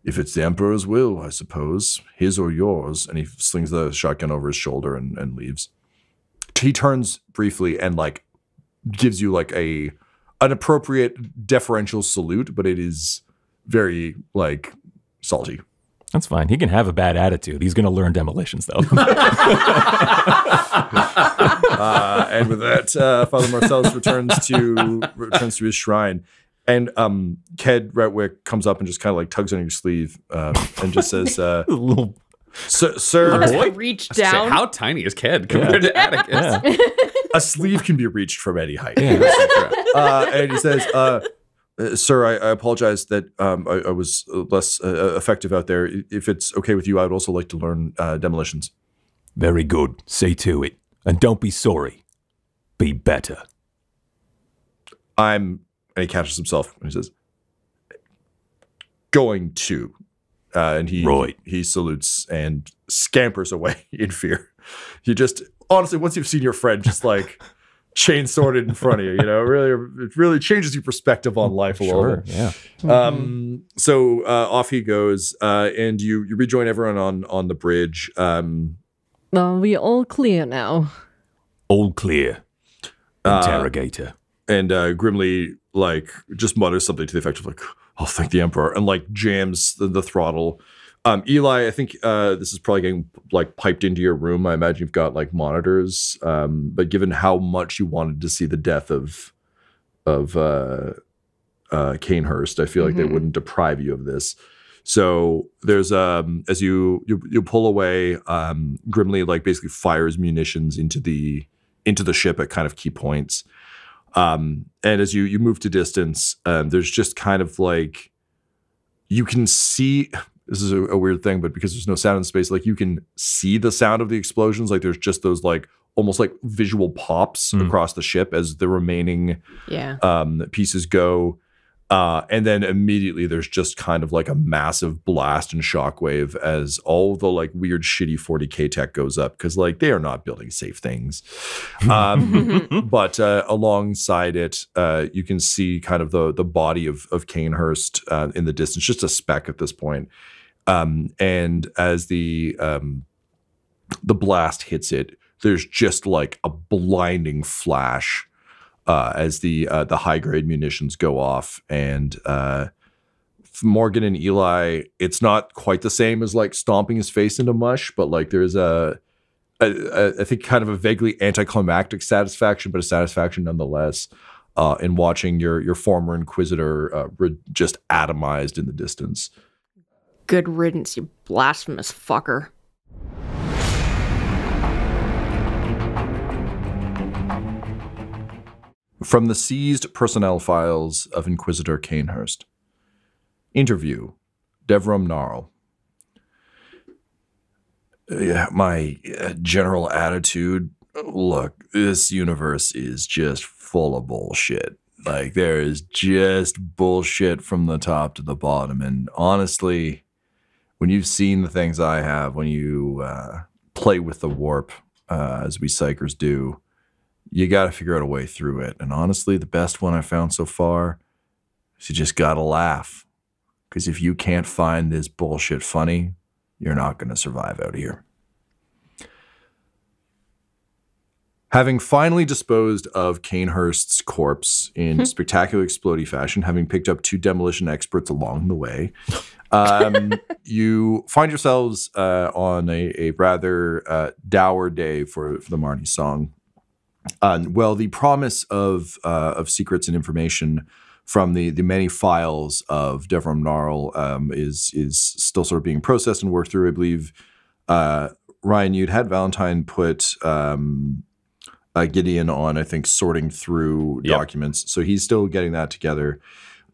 "If it's the Emperor's will, I suppose. His or yours." And he slings the shotgun over his shoulder and leaves. He turns briefly and like gives you like an appropriate deferential salute, but it is very like salty. That's fine. He can have a bad attitude. He's going to learn demolitions, though. And with that, Father Marcellus returns to his shrine. And Ked Retwick comes up and just kind of like tugs on your sleeve and just says, "Sir, I reach down. How tiny is Ked compared to Attikus? Yeah. A sleeve can be reached from any height." Yeah. And he says, "Sir, I apologize that I was less effective out there. If it's okay with you, I would also like to learn demolitions." "Very good. See to it. And don't be sorry. Be better." And he catches himself and he says, "Going to." and he salutes and scampers away in fear. You just honestly, once you've seen your friend just like chain sworded in front of you, it really changes your perspective on life a little. Yeah. So off he goes, and you rejoin everyone on the bridge. Are we all clear now? All clear. Interrogator. And Grimly like just mutters something to the effect of like, "I'll thank the Emperor," and like jams the throttle. Eli, I think this is probably getting like piped into your room. I imagine you've got like monitors, but given how much you wanted to see the death of Cainhurst, I feel like they wouldn't deprive you of this. So there's as you pull away, Grimly like basically fires munitions into the ship at kind of key points. And as you move to distance, there's just kind of like you can see. This is a weird thing, but because there's no sound in space, like you can see the sound of the explosions. Like there's just those like almost like visual pops across the ship as the remaining pieces go. And then immediately there's just kind of like a massive blast and shockwave as all the like weird shitty 40K tech goes up because like they are not building safe things. But alongside it, you can see kind of the body of Cainhurst in the distance, just a speck at this point. And as the blast hits it, there's just like a blinding flash as the high grade munitions go off, and Morgan and Eli, it's not quite the same as like stomping his face into mush, but like there's I think kind of a vaguely anticlimactic satisfaction, but a satisfaction nonetheless in watching your former Inquisitor just atomized in the distance. Good riddance, you blasphemous fucker. From the seized personnel files of Inquisitor Cainhurst. Interview, Devram Gnarl. My general attitude, look, this universe is just full of bullshit. Like, there is just bullshit from the top to the bottom. And honestly, when you've seen the things I have, when you play with the warp, as we psychers do, you got to figure out a way through it. And honestly, the best one I found so far is you just got to laugh. Because if you can't find this bullshit funny, you're not going to survive out here. Having finally disposed of Cainhurst's corpse in spectacular explodey fashion, having picked up 2 demolition experts along the way, you find yourselves on a rather dour day for the Marnie song. Well, the promise of secrets and information from the many files of Devram Gnarl is still sort of being processed and worked through. I believe, Ryan, you'd had Valentyne put Gideon on, I think, sorting through documents. So he's still getting that together.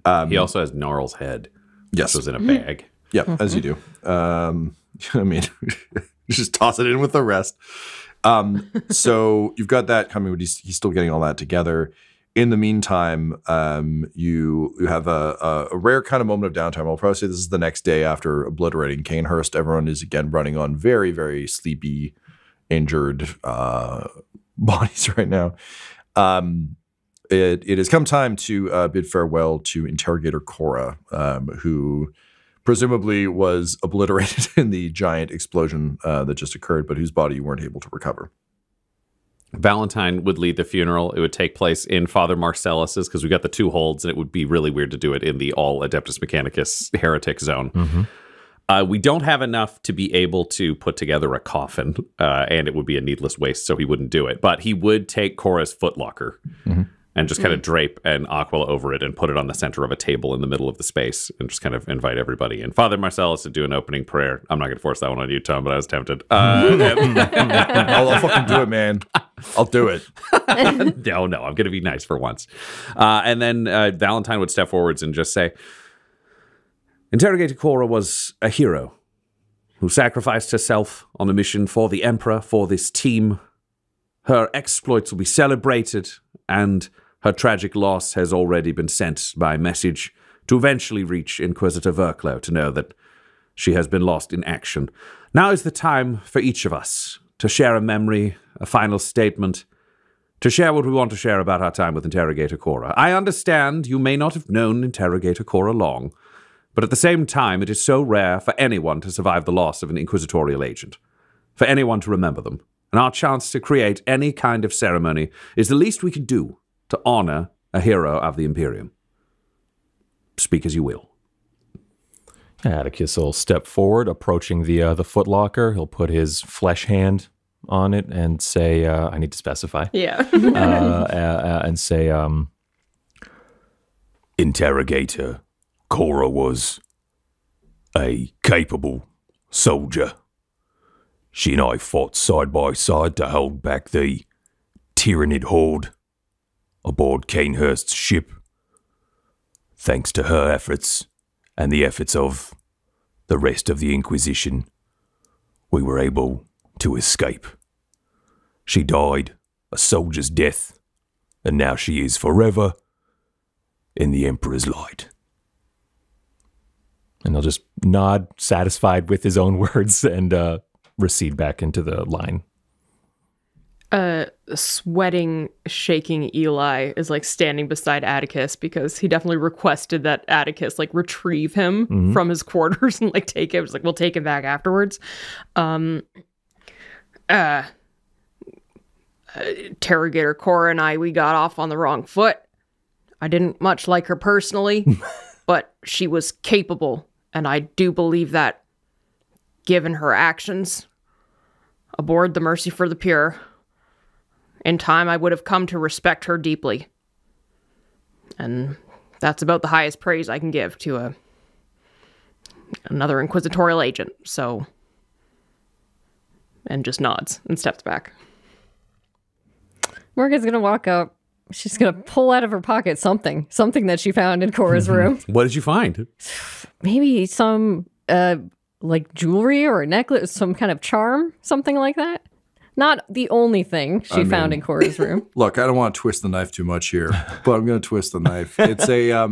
He also has Gnarl's head, yes, which was in a bag. Yeah, as you do. I mean, just toss it in with the rest. So you've got that coming, but he's still getting all that together. In the meantime, you have a rare kind of moment of downtime. I'll probably say this is the next day after obliterating Cainhurst. Everyone is again running on very, very sleepy, injured bodies right now. It has come time to bid farewell to Interrogator Chora, who presumably was obliterated in the giant explosion that just occurred, but whose body you weren't able to recover. Valentyne would lead the funeral. It would take place in Father Marcellus's, because we got the 2 holds, and it would be really weird to do it in the all Adeptus Mechanicus heretic zone. We don't have enough to be able to put together a coffin, and it would be a needless waste, so he wouldn't do it. But he would take Cora's footlocker and just kind of drape an aquila over it and put it on the center of a table in the middle of the space and just kind of invite everybody in. Father Marcellus would do an opening prayer. I'm not going to force that one on you, Tom, but I was tempted. I'll fucking do it, man. I'll do it. No, I'm going to be nice for once. And then Valentyne would step forwards and just say, Interrogator Chora was a hero who sacrificed herself on a mission for the Emperor, for this team. Her exploits will be celebrated, and her tragic loss has already been sent by message to eventually reach Inquisitor Verklo to know that She has been lost in action. Now is the time for each of us to share a memory, a final statement, to share what we want to share about our time with Interrogator Chora. I understand you may not have known Interrogator Chora long, but at the same time, it is so rare for anyone to survive the loss of an inquisitorial agent, for anyone to remember them. And our chance to create any kind of ceremony is the least we could do to honor a hero of the Imperium. Speak as you will. Attikus will step forward, approaching the footlocker. He'll put his flesh hand on it and say, I need to specify. Yeah. And say, Interrogator Chora was a capable soldier. She and I fought side by side to hold back the Tyranid horde aboard Cainhurst's ship. Thanks to her efforts and the efforts of the rest of the Inquisition, we were able to escape. She died a soldier's death, and now she is forever in the Emperor's light. and he'll just nod, satisfied with his own words, and recede back into the line. Sweating, shaking Eli is like standing beside Attikus because he definitely requested that Attikus like retrieve him from his quarters and like take him. It's like, we'll take him back afterwards. Interrogator Chora and I, we got off on the wrong foot. I didn't much like her personally, but she was capable, and I do believe that, given her actions aboard the Mercy for the Pure, in time I would have come to respect her deeply. And that's about the highest praise I can give to another inquisitorial agent, so... And just nods and steps back. Morgan's gonna walk up. She's gonna pull out of her pocket something that she found in Chora's room. What did you find? Maybe some like jewelry or a necklace, some kind of charm, something like that. Not the only thing she found in Chora's room. Look, I don't want to twist the knife too much here, but I'm going to twist the knife. It's a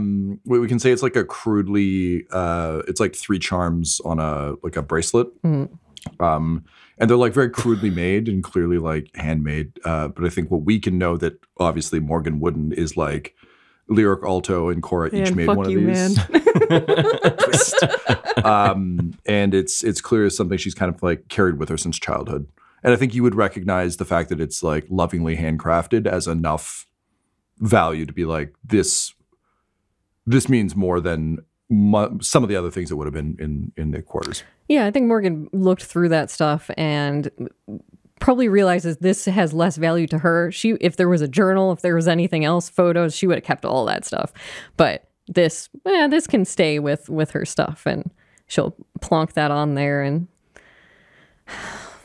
we can say it's like a crudely it's like 3 charms on a bracelet. And they're like very crudely made and clearly like handmade. But I think what we can know that obviously Morgan wouldn't is like Lyric, Alto, and Chora each made one of these. Twist. And it's clear as something she's kind of like carried with her since childhood. And I think you would recognize the fact that it's like lovingly handcrafted as enough value to be like, this means more than some of the other things that would have been in the quarters. Yeah, I think Morgan looked through that stuff and probably realizes this has less value to her. If there was a journal, if there was anything else, photos, she would have kept all that stuff. But this can stay with her stuff, and she'll plonk that on there. And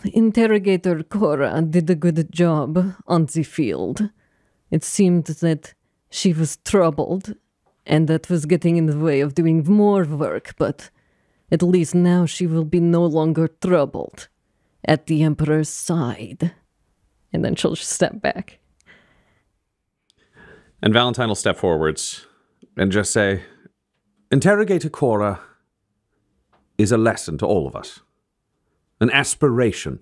Interrogator Chora did a good job on the field. It seemed that she was troubled, and that was getting in the way of doing more work, but at least now she will be no longer troubled at the Emperor's side. And then she'll just step back. And Valentyne will step forwards and just say, Interrogator Chora is a lesson to all of us. An aspiration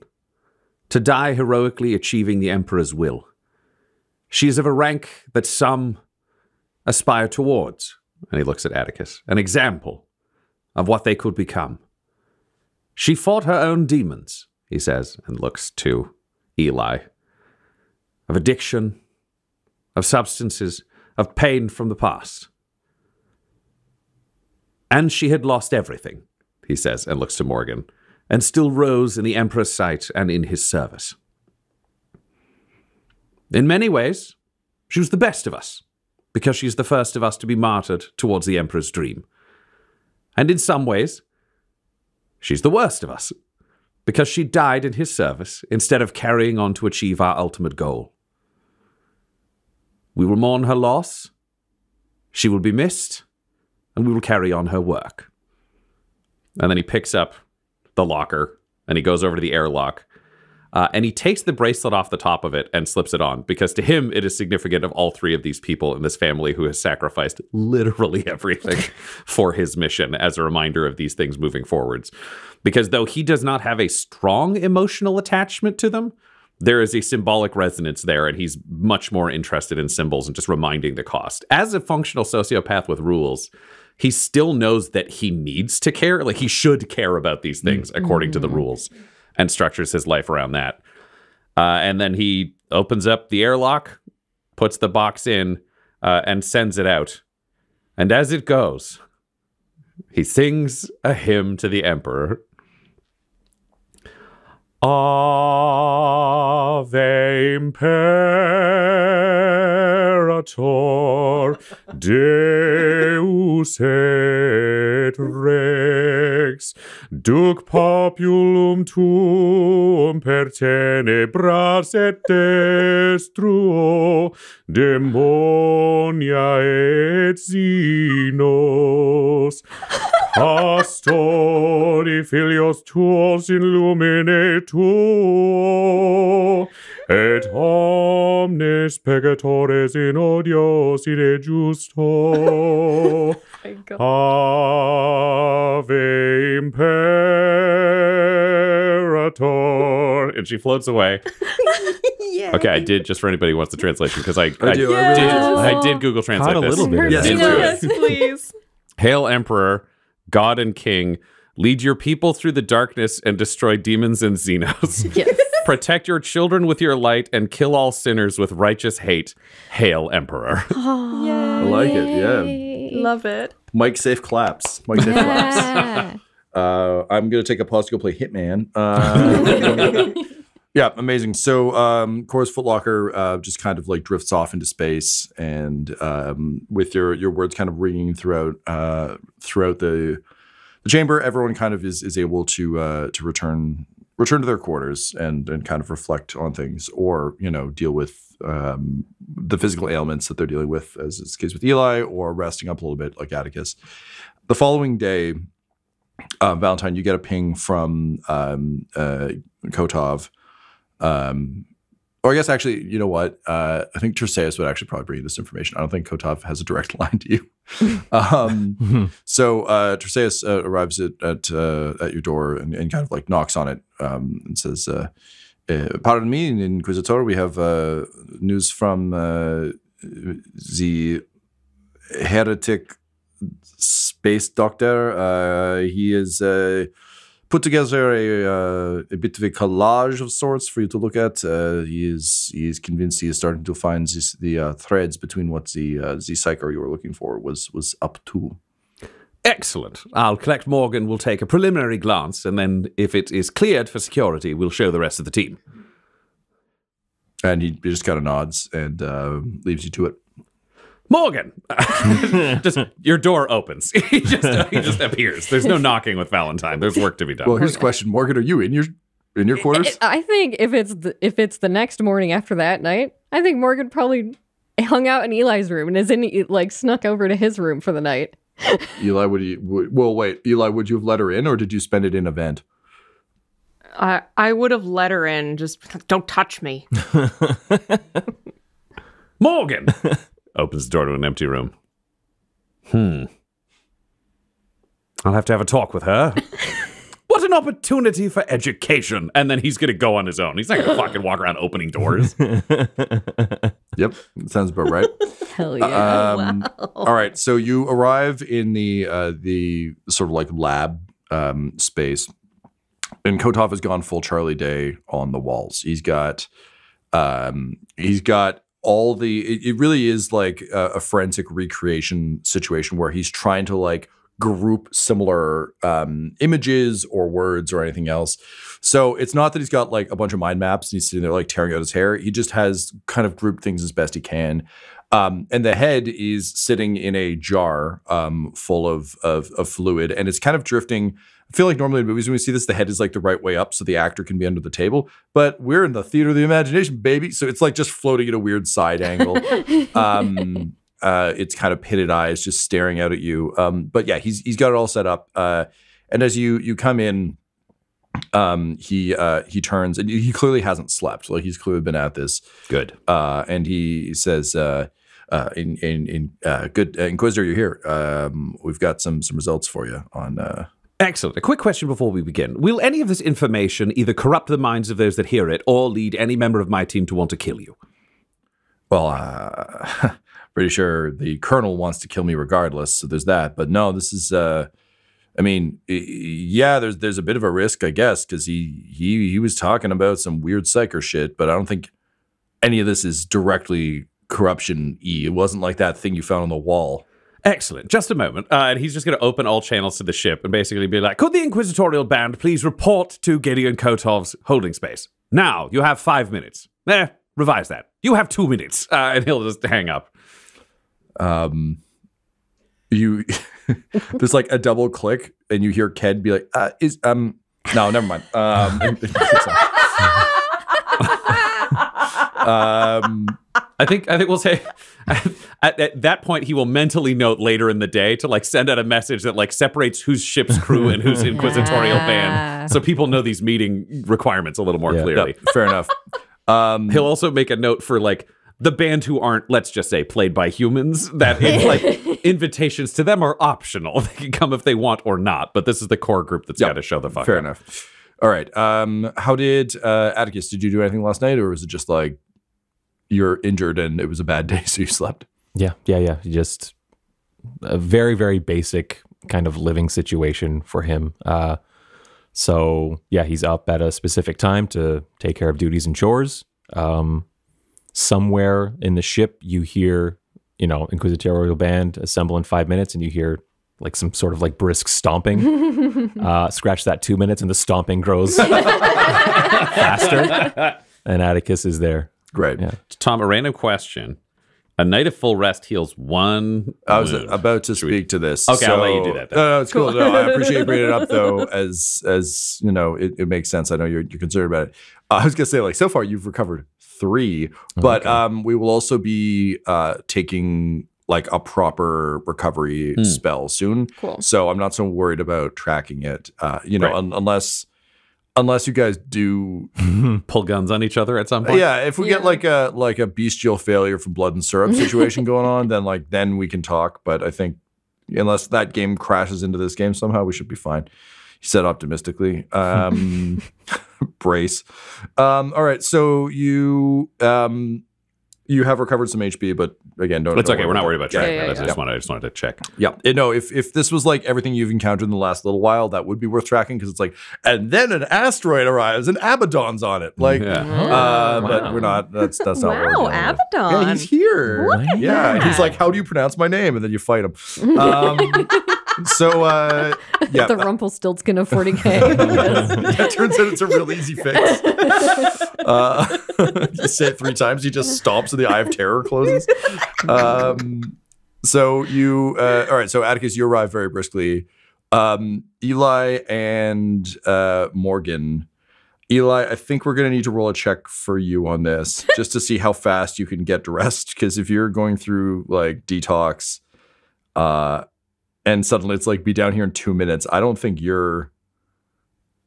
to die heroically achieving the Emperor's will. She is of a rank that some aspire towards. And he looks at Attikus. An example of what they could become. She fought her own demons, he says, and looks to Eli. Of addiction, of substances, of pain from the past. And she had lost everything, he says, and looks to Morgan, and still rose in the Emperor's sight and in his service. In many ways, she was the best of us, because she's the first of us to be martyred towards the Emperor's dream. And in some ways, she's the worst of us, because she died in his service instead of carrying on to achieve our ultimate goal. We will mourn her loss, she will be missed, and we will carry on her work. And then he picks up the locker, and he goes over to the airlock. And he takes the bracelet off the top of it and slips it on, because to him, it is significant of all three of these people in this family who has sacrificed literally everything for his mission as a reminder of these things moving forwards. Because though he does not have a strong emotional attachment to them, there is a symbolic resonance there, and he's much more interested in symbols and just reminding the cost. As a functional sociopath with rules, he still knows that he needs to care. Like, he should care about these things according to the rules, and structures his life around that. And then he opens up the airlock, puts the box in, and sends it out. And as it goes, he sings a hymn to the Emperor. Ave Imperator, Deus et Rex, Duc populum tuum per tenebras et destruo, demonia et Xenos. Pastori filios tuos in lumine tuo, et omnes peccatores in odios ide justo. Ave Imperator. And she floats away. Okay, I did, just for anybody who wants the translation, because I did Google Translate Caught a this. little bit. Yes, please. Hail, Emperor, God and King, lead your people through the darkness and destroy demons and Xenos. Yes. Protect your children with your light and kill all sinners with righteous hate. Hail, Emperor. I like it. Yeah. Love it. Mike safe claps. Mike safe claps. I'm gonna take a pause to go play Hitman. Yeah, amazing. So Chora's footlocker just kind of like drifts off into space, and with your words kind of ringing throughout the chamber, everyone kind of is able to return to their quarters and kind of reflect on things, or deal with the physical ailments that they're dealing with, as is the case with Eli, or resting up a little bit like Attikus. The following day, Valentyne, you get a ping from Kotov. Or I guess actually, you know what? I think Terseus would actually probably bring you this information. I don't think Kotov has a direct line to you. So Terseus arrives at your door and kind of like knocks on it and says, "Pardon me, Inquisitor. We have news from the heretic space doctor. He is put together a bit of a collage of sorts for you to look at. He is convinced he is starting to find the threads between what the psycho you were looking for was up to." Excellent. I'll collect Morgan. We'll take a preliminary glance, and then if it is cleared for security, we'll show the rest of the team. And he just kind of nods and leaves you to it. Morgan! Just your door opens. He just appears. There's no knocking with Valentyne. There's work to be done. Well, here's the question, Morgan. Are you in your quarters? I think if it's the next morning after that night, I think Morgan probably hung out in Eli's room and snuck over to his room for the night. Eli, Eli, would you have let her in, or did you spend it in a vent? I would have let her in. Just don't touch me. Morgan opens the door to an empty room. I'll have to have a talk with her. What an opportunity for education. And then he's going to go on his own. He's not going to fucking walk around opening doors. Yep, sounds about right. Hell yeah. Wow. All right, so you arrive in the sort of like lab space, and Kotov has gone full Charlie Day on the walls. He's got all the. It really is like a forensic recreation situation where he's trying to like group similar images or words or anything else. So it's not that he's got like a bunch of mind maps and he's sitting there like tearing out his hair. He just has kind of grouped things as best he can. And the head is sitting in a jar full of fluid, and it's kind of drifting. I feel like normally in movies when we see this, the head is like the right way up so the actor can be under the table. But we're in the theater of the imagination, baby. So it's like just floating at a weird side angle. It's kind of pitted eyes just staring out at you. But yeah, he's got it all set up. And as you come in, He turns, and he clearly hasn't slept. Like, he's clearly been at this. Good. And he says, good Inquisitor, you're here. We've got some results for you on. Excellent. A quick question before we begin. Will any of this information either corrupt the minds of those that hear it or lead any member of my team to want to kill you? Well, pretty sure the Colonel wants to kill me regardless, so there's that. But no, this is, I mean, yeah, there's a bit of a risk, I guess, because he was talking about some weird psycho shit, but I don't think any of this is directly corruption-y. It wasn't like that thing you found on the wall. Excellent. Just a moment. And he's just going to open all channels to the ship and basically be like, could the Inquisitorial Band please report to Gideon Kotov's holding space? Now, you have 5 minutes. Revise that. You have 2 minutes. And he'll just hang up. There's like a double click and you hear Ked be like, no, never mind. I think we'll say at that point he will mentally note later in the day to like send out a message that like separates whose ship's crew and whose Inquisitorial band, so people know these meeting requirements a little more clearly. Yeah, fair enough. He'll also make a note for like the band who aren't, let's just say, played by humans, that like invitations to them are optional. They can come if they want or not, but this is the core group that's got to show the fuck fair up. enough. All right. How did Attikus? Did you do anything last night, or was it just like you're injured and it was a bad day, so you slept? Yeah. Just a very, very basic kind of living situation for him. So yeah, he's up at a specific time to take care of duties and chores. Somewhere in the ship, you hear, Inquisitorial Band assemble in 5 minutes, and you hear like some sort of like brisk stomping. Scratch that 2 minutes, and the stomping grows faster. And Attikus is there. Great. Yeah. Tom, a random question. A night of full rest heals one I was wound. about to speak to this. Okay, I'll let you do that then. No, it's cool. No, I appreciate you bringing it up, though, as it makes sense. I know you're concerned about it. I was going to say, like, so far you've recovered 3, but we will also be taking like a proper recovery spell soon. Cool. So I'm not so worried about tracking it, right. Unless you guys do pull guns on each other at some point. Yeah, if we get like a bestial failure from blood and syrup situation going on, then we can talk. But I think unless that game crashes into this game somehow, we should be fine. He said optimistically. Brace. All right, so you have recovered some HP, but again, don't. It's okay. We're not worried about tracking. Yeah. I just wanted to check. Yeah. No, if this was like everything you've encountered in the last little while, that would be worth tracking, because it's like, and then an asteroid arrives and Abaddon's on it. Like, but we're not. That's not what we're doing. Abaddon. Yeah, he's here. What? Yeah, and he's like, how do you pronounce my name? And then you fight him. The Rumpelstiltskin of 40K. It turns out it's a real easy fix. You say it 3 times, he just stops and the Eye of Terror closes. So you, all right, so Attikus, you arrive very briskly. Eli and Morgan. Eli, I think we're going to need to roll a check for you on this, just to see how fast you can get dressed, because if you're going through like detox, and suddenly it's like be down here in 2 minutes, I don't think you're.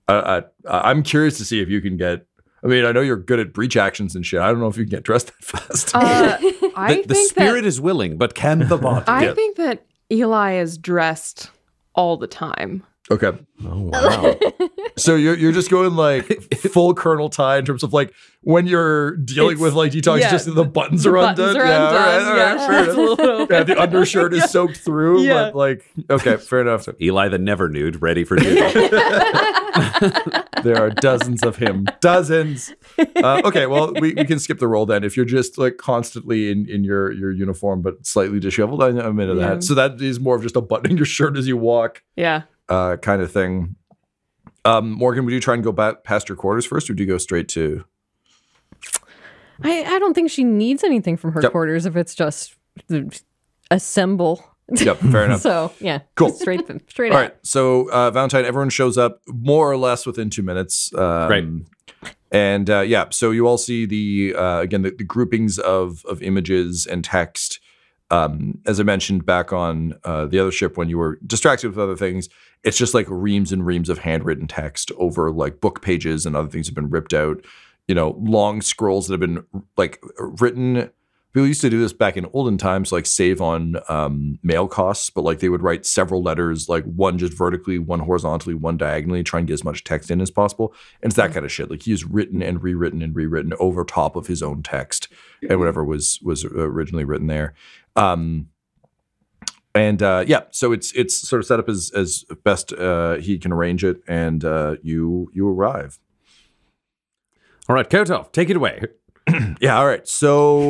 I'm curious to see if you can get. I mean, I know you're good at breach actions and shit. I don't know if you can get dressed that fast. The spirit is willing, but can the body? I think that Eli is dressed all the time. Okay. Oh, wow. So you're just going like full Colonel tie in terms of like when you're dealing with like detox, just the buttons are undone. Fair enough. Yeah, the undershirt is soaked through, but like, okay, fair enough. Eli the never nude, ready for duty. There are dozens of him. Dozens. Okay, well, we can skip the roll then. If you're just like constantly in your uniform but slightly disheveled, I'm into that. So that is more of just a buttoning your shirt as you walk. Yeah. Kind of thing. Morgan, would you try and go back past your quarters first, or do you go straight to? I don't think she needs anything from her quarters if it's just assemble. Yep, fair enough. So yeah, cool. Straight All out. right, so Valentyne, everyone shows up more or less within 2 minutes. Right. And so you all see the groupings of images and text as I mentioned back on the other ship when you were distracted with other things, it's just like reams and reams of handwritten text over like book pages and other things have been ripped out. Long scrolls that have been like written. People used to do this back in olden times, like save on mail costs, but like they would write several letters, like one just vertically, one horizontally, one diagonally, try and get as much text in as possible. And it's that kind of shit. Like he's written and rewritten over top of his own text and whatever was originally written there. So it's sort of set up as best he can arrange it, and you arrive. All right, Kotov, take it away. Yeah, all right. So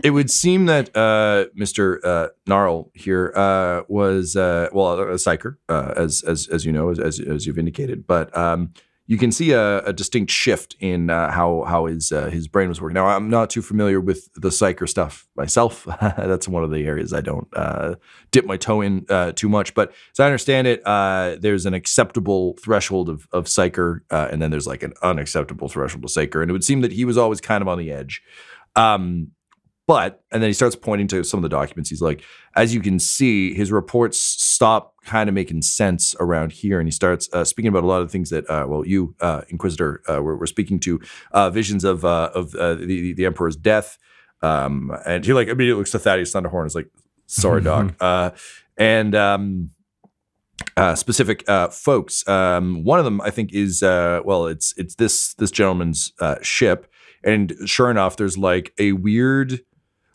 it would seem that Mr. Gnarl here was a psyker, as you know, as you've indicated, but you can see a distinct shift in how his brain was working. Now, I'm not too familiar with the psyker stuff myself. That's one of the areas I don't dip my toe in too much. But as I understand it, there's an acceptable threshold of psyker, and then there's like an unacceptable threshold of psyker. And it would seem that he was always kind of on the edge. And then he starts pointing to some of the documents. He's like, as you can see, his reports stop kind of making sense around here. And he starts speaking about a lot of things that, you, Inquisitor, were speaking to, visions of the Emperor's death. And he like immediately looks to Thaddeus Thunderhorn and is like, sorry, Doc. Specific folks. One of them, I think, is, it's this gentleman's ship. And sure enough, there's like a weird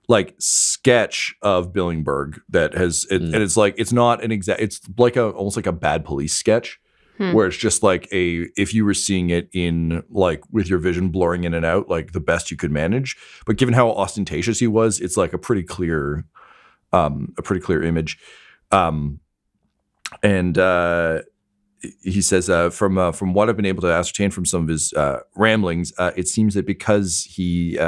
like sketch of Billingberg that has, and it's like, it's not an exact, it's like almost like a bad police sketch where it's just like if you were seeing it in like with your vision blurring in and out, like the best you could manage. But given how ostentatious he was, it's like a pretty clear image. He says, from what I've been able to ascertain from some of his ramblings, it seems that because he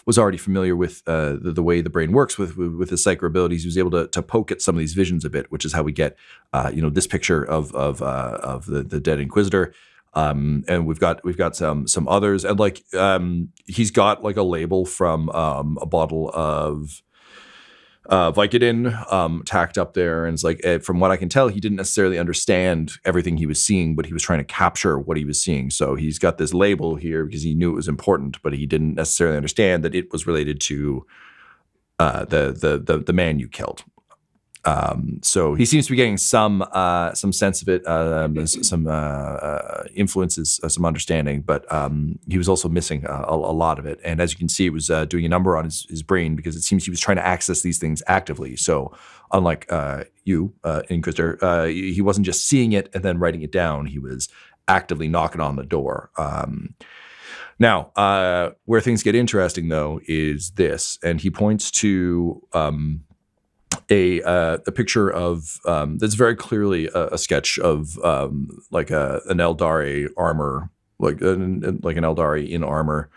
was already familiar with the way the brain works with his psychic abilities, he was able to poke at some of these visions a bit, which is how we get, this picture of the dead Inquisitor. And we've got some others, and like he's got like a label from a bottle of Vicodin tacked up there, and it's like from what I can tell, he didn't necessarily understand everything he was seeing, but he was trying to capture what he was seeing. So he's got this label here because he knew it was important, but he didn't necessarily understand that it was related to the man you killed. So he seems to be getting some sense of it, some influences, some understanding, but he was also missing a lot of it. And as you can see, it was doing a number on his brain because it seems he was trying to access these things actively. So unlike you, Inquisitor, he wasn't just seeing it and then writing it down. He was actively knocking on the door. Now, where things get interesting, though, is this. And he points to a picture of that's very clearly a sketch of like an Eldari armor, like an Eldari in armor,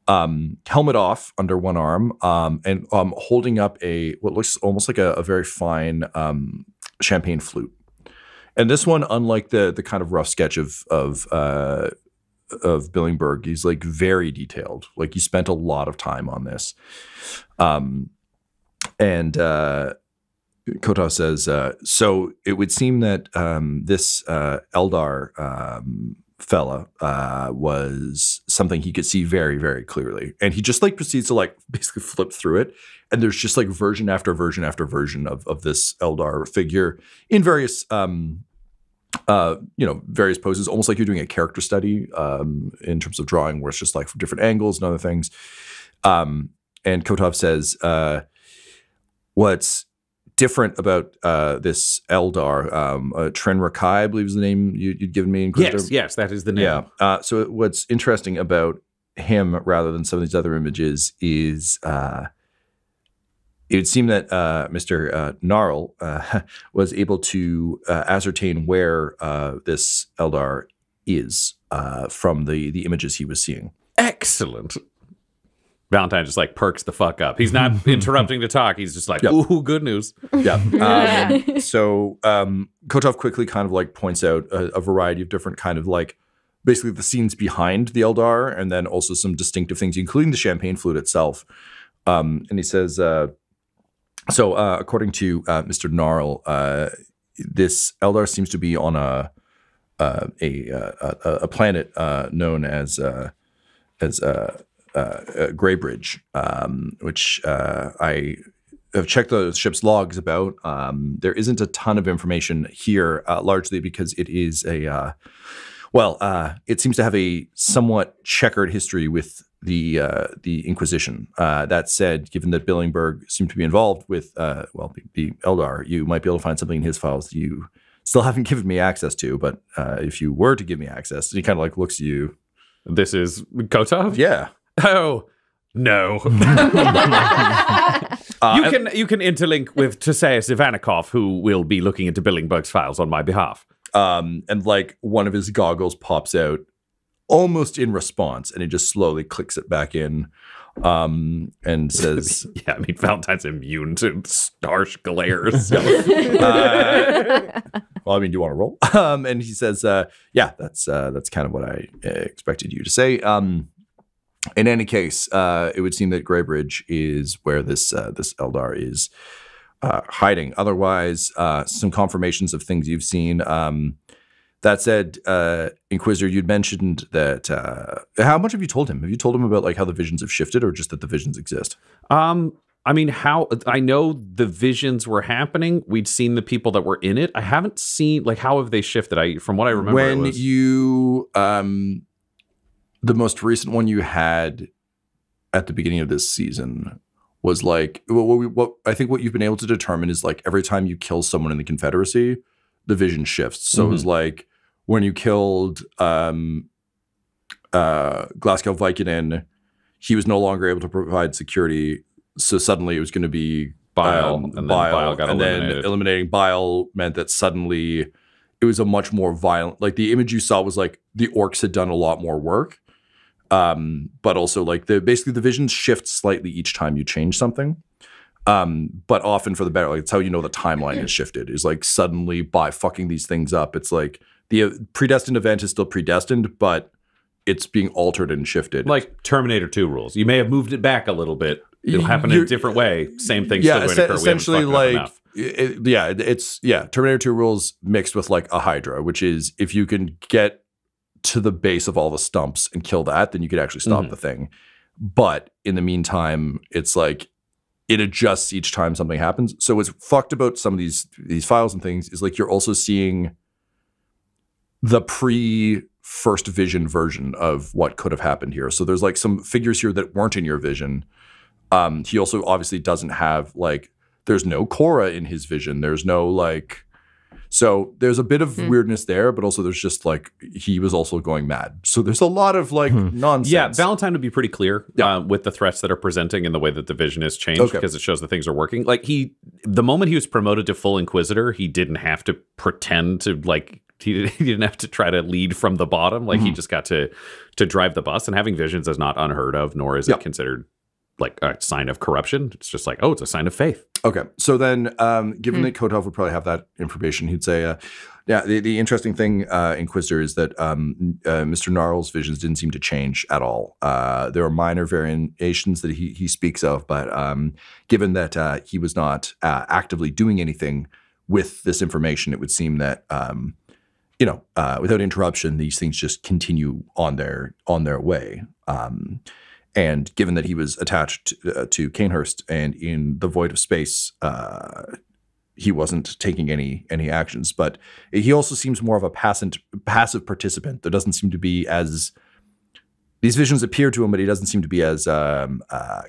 helmet off under one arm, and holding up what looks almost like a very fine champagne flute. And this one, unlike the kind of rough sketch of Billingberg, he's like very detailed. Like he spent a lot of time on this. And Kotov says, so it would seem that this Eldar fella was something he could see very, very clearly. And he just like proceeds to like basically flip through it. And there's just like version after version after version of this Eldar figure in various, various poses, almost like you're doing a character study in terms of drawing, where it's just like from different angles and other things. And Kotov says, what's different about this Eldar, Tren Rakai, I believe is the name you'd given me. Yes, that is the name. Yeah. So what's interesting about him, rather than some of these other images, is it would seem that Mr. Gnarl was able to ascertain where this Eldar is from the images he was seeing. Excellent. Valentyne just like perks the fuck up. He's not interrupting to talk. He's just like, ooh, good news. Yeah. So Kotov quickly kind of like points out a variety of different kind of like basically the scenes behind the Eldar, and then also some distinctive things, including the champagne flute itself. And he says, according to Mr. Gnarl, this Eldar seems to be on a planet known as Greybridge, which I have checked the ship's logs about. There isn't a ton of information here, largely because it is it seems to have a somewhat checkered history with the Inquisition. That said, given that Billingberg seemed to be involved with the Eldar, you might be able to find something in his files you still haven't given me access to. But if you were to give me access, he kind of like looks at you. This is Kotov? Yeah. Oh, no. You can interlink with Teseus Ivanikov, who will be looking into Billingberg's files on my behalf. And like one of his goggles pops out almost in response, and he just slowly clicks it back in and says, yeah, I mean, Valentine's immune to harsh glares. well, I mean, do you want to roll? And he says, yeah, that's kind of what I expected you to say. In any case, it would seem that Greybridge is where this Eldar is hiding. Otherwise, some confirmations of things you've seen. That said, Inquisitor, you'd mentioned that. How much have you told him? Have you told him about like how the visions have shifted, or just that the visions exist? I mean, how I know the visions were happening. We'd seen the people that were in it. I haven't seen like how have they shifted. From what I remember, when you the most recent one you had at the beginning of this season was like what I think what you've been able to determine is like every time you kill someone in the Confederacy, the vision shifts. So it was like when you killed Glasgow Vicodin, he was no longer able to provide security. So suddenly it was going to be Bile, and then Bile got eliminated. Then eliminating Bile meant that suddenly it was a much more violent, like the image you saw was like the orcs had done a lot more work. But also like basically the visions shift slightly each time you change something. But often for the better, like it's how you know the timeline has shifted is like suddenly by fucking these things up. It's like the predestined event is still predestined, but it's being altered and shifted. Like Terminator 2 rules. You may have moved it back a little bit. It'll happen in a different way. Same thing still going to occur. Essentially like, it's Terminator 2 rules mixed with like a Hydra, which is if you can get to the base of all the stumps and kill that, then you could actually stop the thing. But in the meantime, it's like it adjusts each time something happens. So what's fucked about some of these files and things is like you're also seeing the pre-first vision version of what could have happened here. So there's like some figures here that weren't in your vision. He also obviously doesn't have like, there's no Chora in his vision. There's no like, so there's a bit of weirdness there, but also there's just like, he was also going mad. So there's a lot of like nonsense. Yeah, Valentyne would be pretty clear with the threats that are presenting and the way that the vision has changed because it shows that things are working. Like the moment he was promoted to full Inquisitor, he didn't have to pretend to like, he didn't have to try to lead from the bottom. Like he just got to drive the bus, and having visions is not unheard of, nor is it considered like a sign of corruption. It's just like, oh, it's a sign of faith. Okay. So then, given that Kotov would probably have that information, he'd say, the interesting thing, Inquisitor, is that Mr. Gnarl's visions didn't seem to change at all. There are minor variations that he speaks of, but given that he was not actively doing anything with this information, it would seem that, without interruption, these things just continue on their way. And given that he was attached to Cainhurst and in the void of space, he wasn't taking any actions. But he also seems more of a passive participant. There doesn't seem to be as these visions appear to him, but he doesn't seem to be as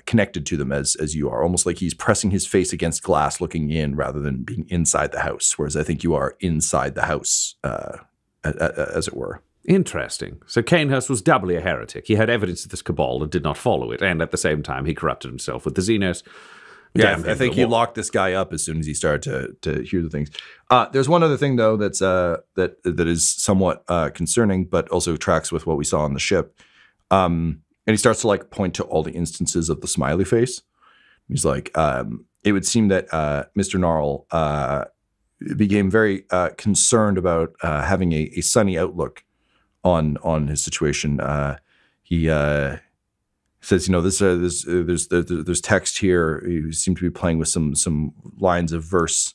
connected to them as you are. Almost like he's pressing his face against glass, looking in, rather than being inside the house. Whereas I think you are inside the house, as it were. Interesting. So Cainhurst was doubly a heretic. He had evidence of this cabal and did not follow it. And at the same time, he corrupted himself with the Xenos. Yeah, I think he locked this guy up as soon as he started to hear the things. There's one other thing, though, that's that is somewhat concerning, but also tracks with what we saw on the ship. And he starts to like point to all the instances of the smiley face. He's like, it would seem that Mr. Gnarl became very concerned about having a sunny outlook on his situation. He says, there's text here. You seem to be playing with some lines of verse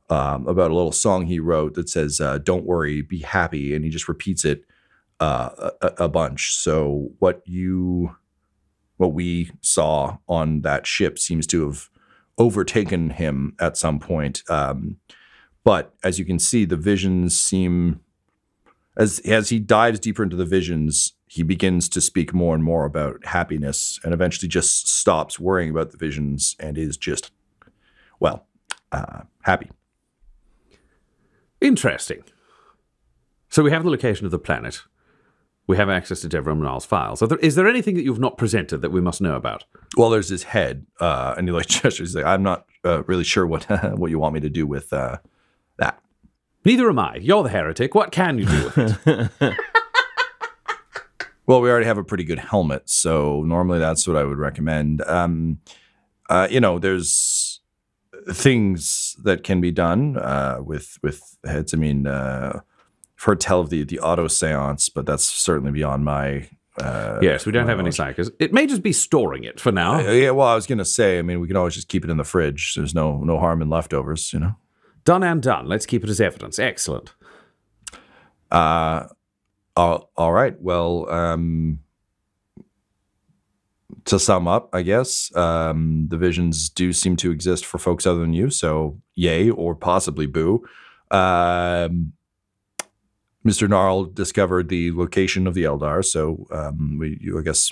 about a little song he wrote that says, "Don't worry, be happy," and he just repeats it a bunch. So what we saw on that ship seems to have overtaken him at some point. But as you can see, the visions seem, as he dives deeper into the visions, he begins to speak more and more about happiness, and eventually just stops worrying about the visions and is just, happy. Interesting. So we have the location of the planet. We have access to Deborah Manal's files. Is there anything that you've not presented that we must know about? Well, there's his head, and he gestures. He's like, "I'm not really sure what what you want me to do with that." Neither am I. You're the heretic. What can you do with it? Well, we already have a pretty good helmet, so normally that's what I would recommend. There's things that can be done with heads. I mean, I've heard tell of the auto seance, but that's certainly beyond my. Yes, we don't have any psychers. It may just be storing it for now. Yeah, well, I was going to say, I mean, we can always just keep it in the fridge. There's no harm in leftovers, Done and done. Let's keep it as evidence. Excellent. All right. Well, to sum up, I guess, the visions do seem to exist for folks other than you. So yay, or possibly boo. Mr. Gnarl discovered the location of the Eldar. So I guess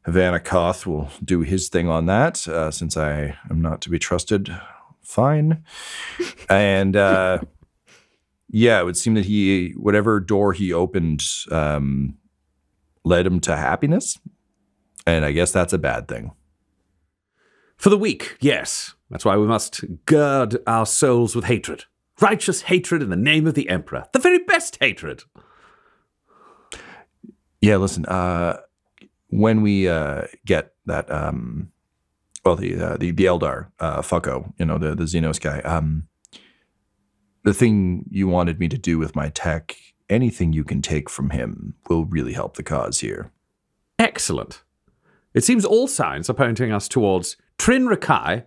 Havana Koth will do his thing on that, since I am not to be trusted. Fine. And it would seem that whatever door he opened led him to happiness. And I guess that's a bad thing. For the weak, yes. That's why we must gird our souls with hatred. Righteous hatred in the name of the Emperor. The very best hatred. Yeah, listen, when we get that, the Eldar, Fucko, the Xenos guy, the thing you wanted me to do with my tech, anything you can take from him will really help the cause here. Excellent. It seems all signs are pointing us towards Trin Rakai,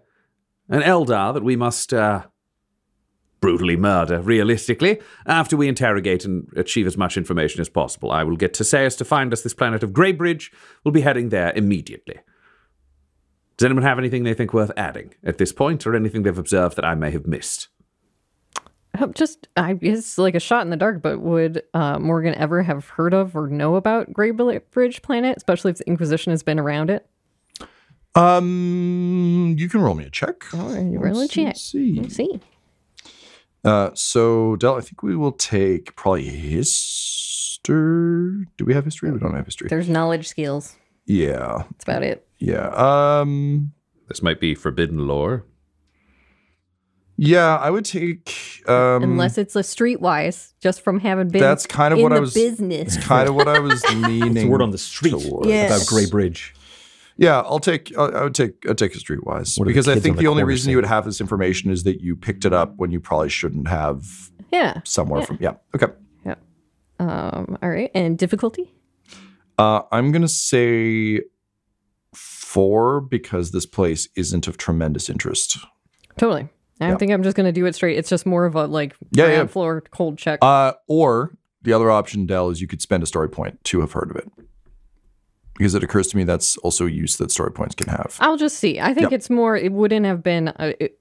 an Eldar that we must brutally murder, realistically, after we interrogate and achieve as much information as possible. I will get Teseus to find us this planet of Greybridge. We'll be heading there immediately. Does anyone have anything they think worth adding at this point, or anything they've observed that I may have missed? It's like a shot in the dark, but would Morgan ever have heard of or know about Greybridge planet, especially if the Inquisition has been around it? You can roll me a check. Oh, you roll a check. Let's see. So, Del, I think we will take probably history. Do we have history? We don't have history. There's knowledge skills. Yeah. That's about it. Yeah. This might be forbidden lore. Yeah, I would take unless it's a streetwise, just from having been that's kind of in what the I was business. It's kind of what I was leaning. It's a word on the street about Greybridge. Yeah, I would take a streetwise, because I think the only reason you would have this information is that you picked it up when you probably shouldn't have. Yeah. Somewhere from. Yeah. Okay. Yeah. All right. And difficulty? I'm gonna say 4, because this place isn't of tremendous interest. Totally. I don't think I'm just going to do it straight. It's just more of a ground floor cold check. Or the other option, Del, is you could spend a story point to have heard of it. Because it occurs to me that's also a use that story points can have. I'll just see. I think it's more, it wouldn't have been,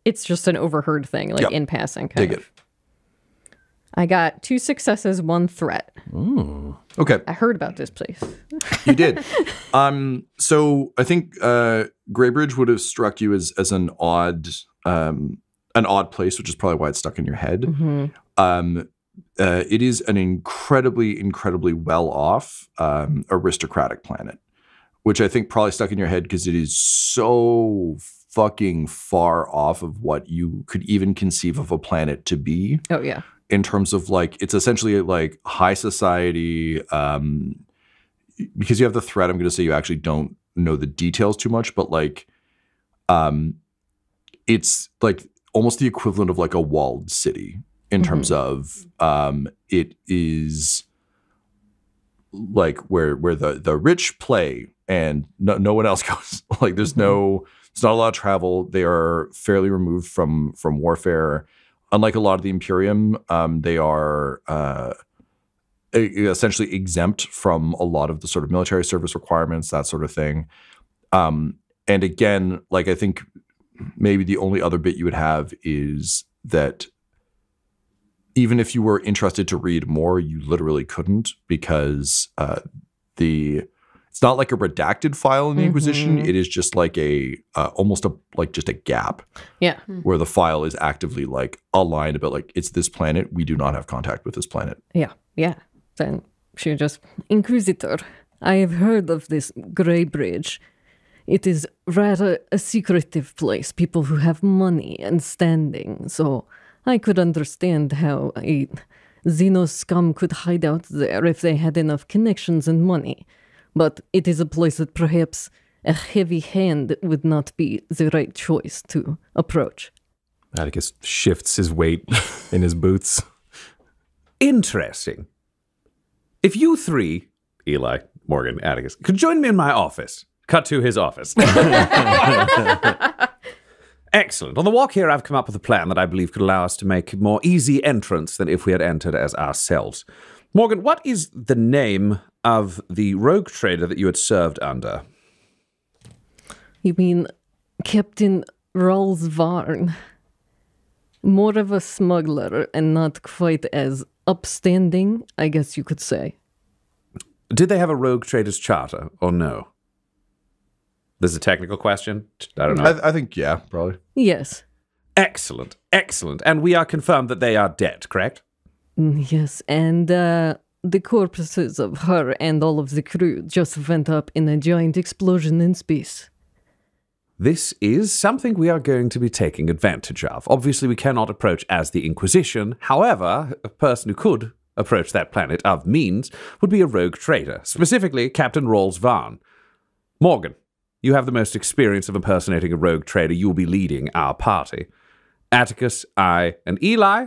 it's just an overheard thing, in passing. Dig it. I got 2 successes, 1 threat. Ooh. Okay. I heard about this place. You did. So I think Greybridge would have struck you as an odd place, which is probably why it's stuck in your head. Mm-hmm. It is an incredibly, incredibly well-off aristocratic planet, which I think probably stuck in your head because it is so fucking far off of what you could even conceive of a planet to be. Oh, yeah. In terms of it's essentially like high society, because you have the threat, I'm going to say you actually don't know the details too much, but it's like almost the equivalent of like a walled city in terms of it is like where the rich play and no one else goes. Like there's it's not a lot of travel. They are fairly removed from warfare. Unlike a lot of the Imperium, they are essentially exempt from a lot of the sort of military service requirements, that sort of thing. And again, like I think maybe the only other bit you would have is that even if you were interested to read more, you literally couldn't, because it's not like a redacted file in the Inquisition. It is just like just a gap. Yeah. Where the file is actively like aligned about like, it's this planet. We do not have contact with this planet. Yeah. Yeah. Then she just, Inquisitor, I have heard of this Grey Bridge. It is rather a secretive place, people who have money and standing, so I could understand how a Xenos scum could hide out there if they had enough connections and money. But it is a place that perhaps a heavy hand would not be the right choice to approach. Attikus shifts his weight in his boots. Interesting. If you three, Eli, Morgan, Attikus, could join me in my office. Cut to his office. Excellent. On the walk here, I've come up with a plan that I believe could allow us to make more easy entrance than if we had entered as ourselves. Morgan, what is the name of the rogue trader that you had served under? You mean Captain Rolls Varn? More of a smuggler and not quite as upstanding, I guess you could say. Did they have a rogue trader's charter or no? This is a technical question. I don't know. I think, yeah, probably. Yes. Excellent. Excellent. And we are confirmed that they are dead, correct? Yes, and the corpses of her and all of the crew just went up in a giant explosion in space. This is something we are going to be taking advantage of. Obviously, we cannot approach as the Inquisition. However, a person who could approach that planet of means would be a rogue trader, specifically Captain Rolls Varn. Morgan, you have the most experience of impersonating a rogue trader. You will be leading our party. Attikus, I, and Eli.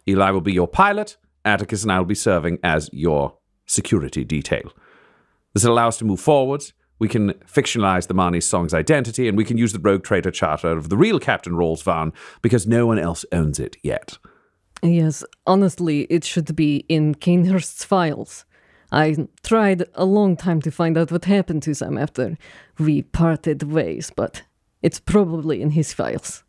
Eli will be your pilot. Attikus and I will be serving as your security detail. This will allow us to move forwards. We can fictionalize the Marnie Song's identity, and we can use the rogue trader charter of the real Captain Rolls Varn because no one else owns it yet. Yes, honestly, it should be in Cainhurst's files. I tried a long time to find out what happened to Sam after we parted ways, but it's probably in his files.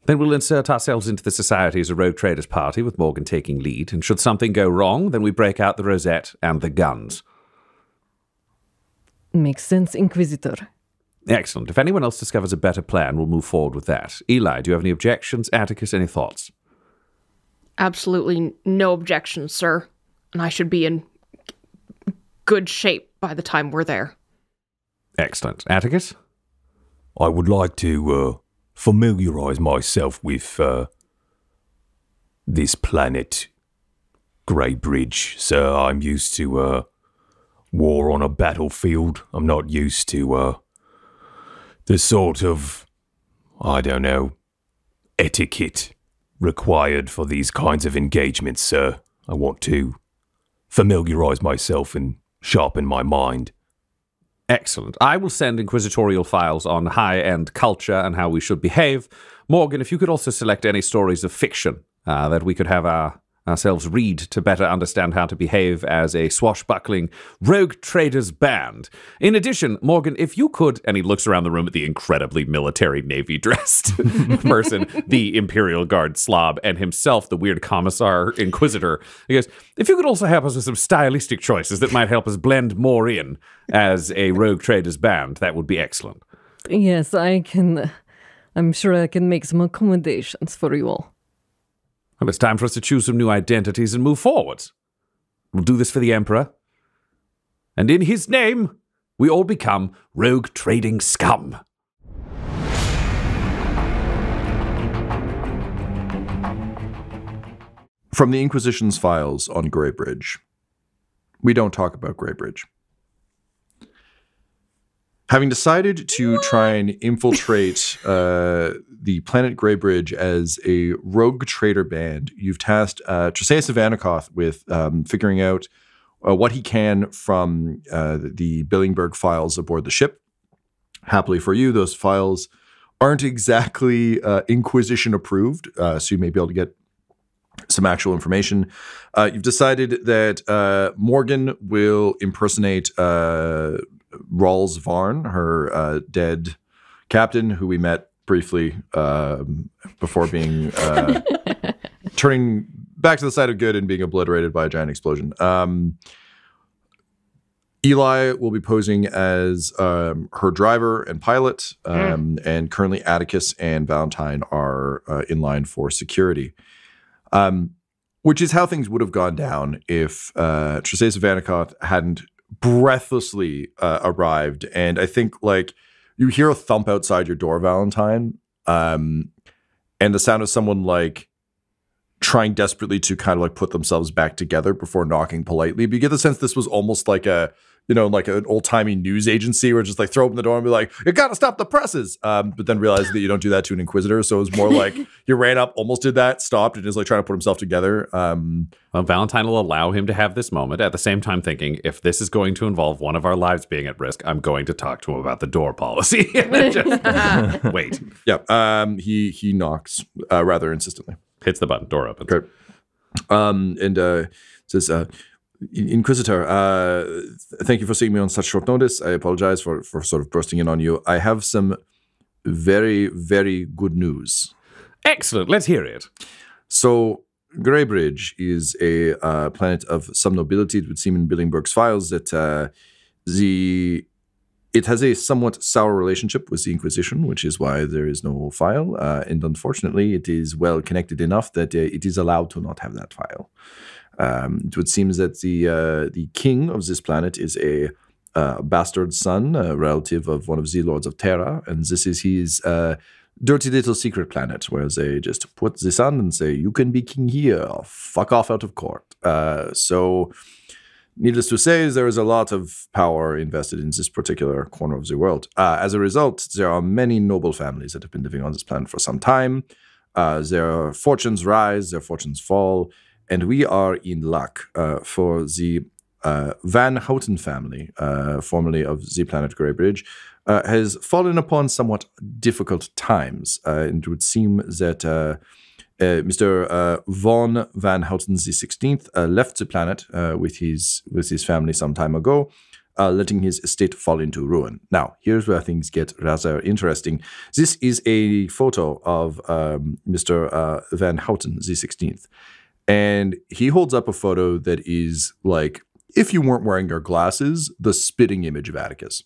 Then we'll insert ourselves into the society as a rogue traders party with Morgan taking lead, and should something go wrong, then we break out the rosette and the guns. Makes sense, Inquisitor. Excellent. If anyone else discovers a better plan, we'll move forward with that. Eli, do you have any objections? Attikus, any thoughts? Absolutely no objections, sir. And I should be in good shape by the time we're there. Excellent. Attikus? I would like to familiarize myself with this planet, Grey Bridge. So I'm used to war on a battlefield. I'm not used to the sort of, I don't know, etiquette required for these kinds of engagements, sir. I want to familiarize myself and sharpen my mind. Excellent. I will send inquisitorial files on high-end culture and how we should behave. Morgan, if you could also select any stories of fiction that we could have ourselves read to better understand how to behave as a swashbuckling rogue traders band. In addition, Morgan, if you could, and he looks around the room at the incredibly military navy-dressed person, the Imperial Guard slob, and himself, the weird commissar inquisitor, he goes, if you could also help us with some stylistic choices that might help us blend more in as a rogue traders band, that would be excellent. Yes, I can. I'm sure I can make some accommodations for you all. Well, it's time for us to choose some new identities and move forwards. We'll do this for the Emperor. And in his name, we all become rogue trading scum. From the Inquisition's files on Grey Bridge, we don't talk about Grey Bridge. Having decided to try and infiltrate the planet Grey Bridge as a rogue trader band, you've tasked Trisea Savannikoth with figuring out what he can from the Billingberg files aboard the ship. Happily for you, those files aren't exactly Inquisition approved, so you may be able to get some actual information. You've decided that Morgan will impersonate Rawls Varn, her dead captain, who we met briefly before being turning back to the side of good and being obliterated by a giant explosion. Eli will be posing as her driver and pilot, and currently Attikus and Valentyne are in line for security. Which is how things would have gone down if Trisesa Vanikoth hadn't breathlessly arrived. And I think, like, you hear a thump outside your door, Valentyne, and the sound of someone, like, trying desperately to kind of, like, put themselves back together before knocking politely. But you get the sense this was almost like a, you know, like an old-timey news agency where just, like, throw open the door and be like, you gotta stop the presses! But then realize that you don't do that to an Inquisitor, so it was more like he ran up, almost did that, stopped, and is, like, trying to put himself together. Well, Valentyne will allow him to have this moment, at the same time thinking, if this is going to involve one of our lives being at risk, I'm going to talk to him about the door policy. Just wait. Yeah, he knocks rather insistently. Hits the button, door opens. Okay. And says, Inquisitor, thank you for seeing me on such short notice. I apologize for sort of bursting in on you. I have some very, very good news. Excellent. Let's hear it. So, Greybridge is a planet of some nobility. It would seem in Billingberg's files that it has a somewhat sour relationship with the Inquisition, which is why there is no file. And unfortunately, it is well connected enough that it is allowed to not have that file. It would seem that the king of this planet is a bastard son, a relative of one of the lords of Terra, and this is his dirty little secret planet where they just put this on and say, you can be king here, or fuck off out of court. So, needless to say, there is a lot of power invested in this particular corner of the world. As a result, there are many noble families that have been living on this planet for some time. Their fortunes rise, their fortunes fall, and we are in luck for the Van Houten family, formerly of the planet Greybridge, has fallen upon somewhat difficult times. And it would seem that Mr. Von Van Houten the 16th left the planet with his family some time ago, letting his estate fall into ruin. Now, here's where things get rather interesting. This is a photo of Mr. Van Houten the 16th. And he holds up a photo that is like, if you weren't wearing your glasses, the spitting image of Attikus.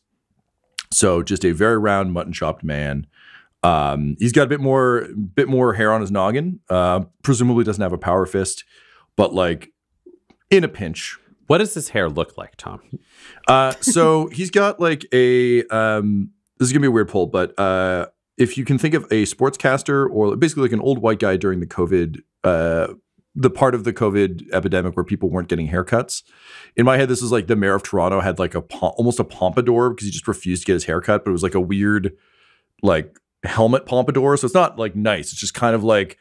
So just a very round, mutton-chopped man. He's got a bit more hair on his noggin. Presumably doesn't have a power fist, but like in a pinch. What does his hair look like, Tom? So he's got like a, this is gonna be a weird poll, but if you can think of a sportscaster or basically like an old white guy during the COVID, the part of the COVID epidemic where people weren't getting haircuts. In my head, this is like the mayor of Toronto had like almost a pompadour because he just refused to get his haircut, but it was like a weird like helmet pompadour. So it's not like nice. It's just kind of like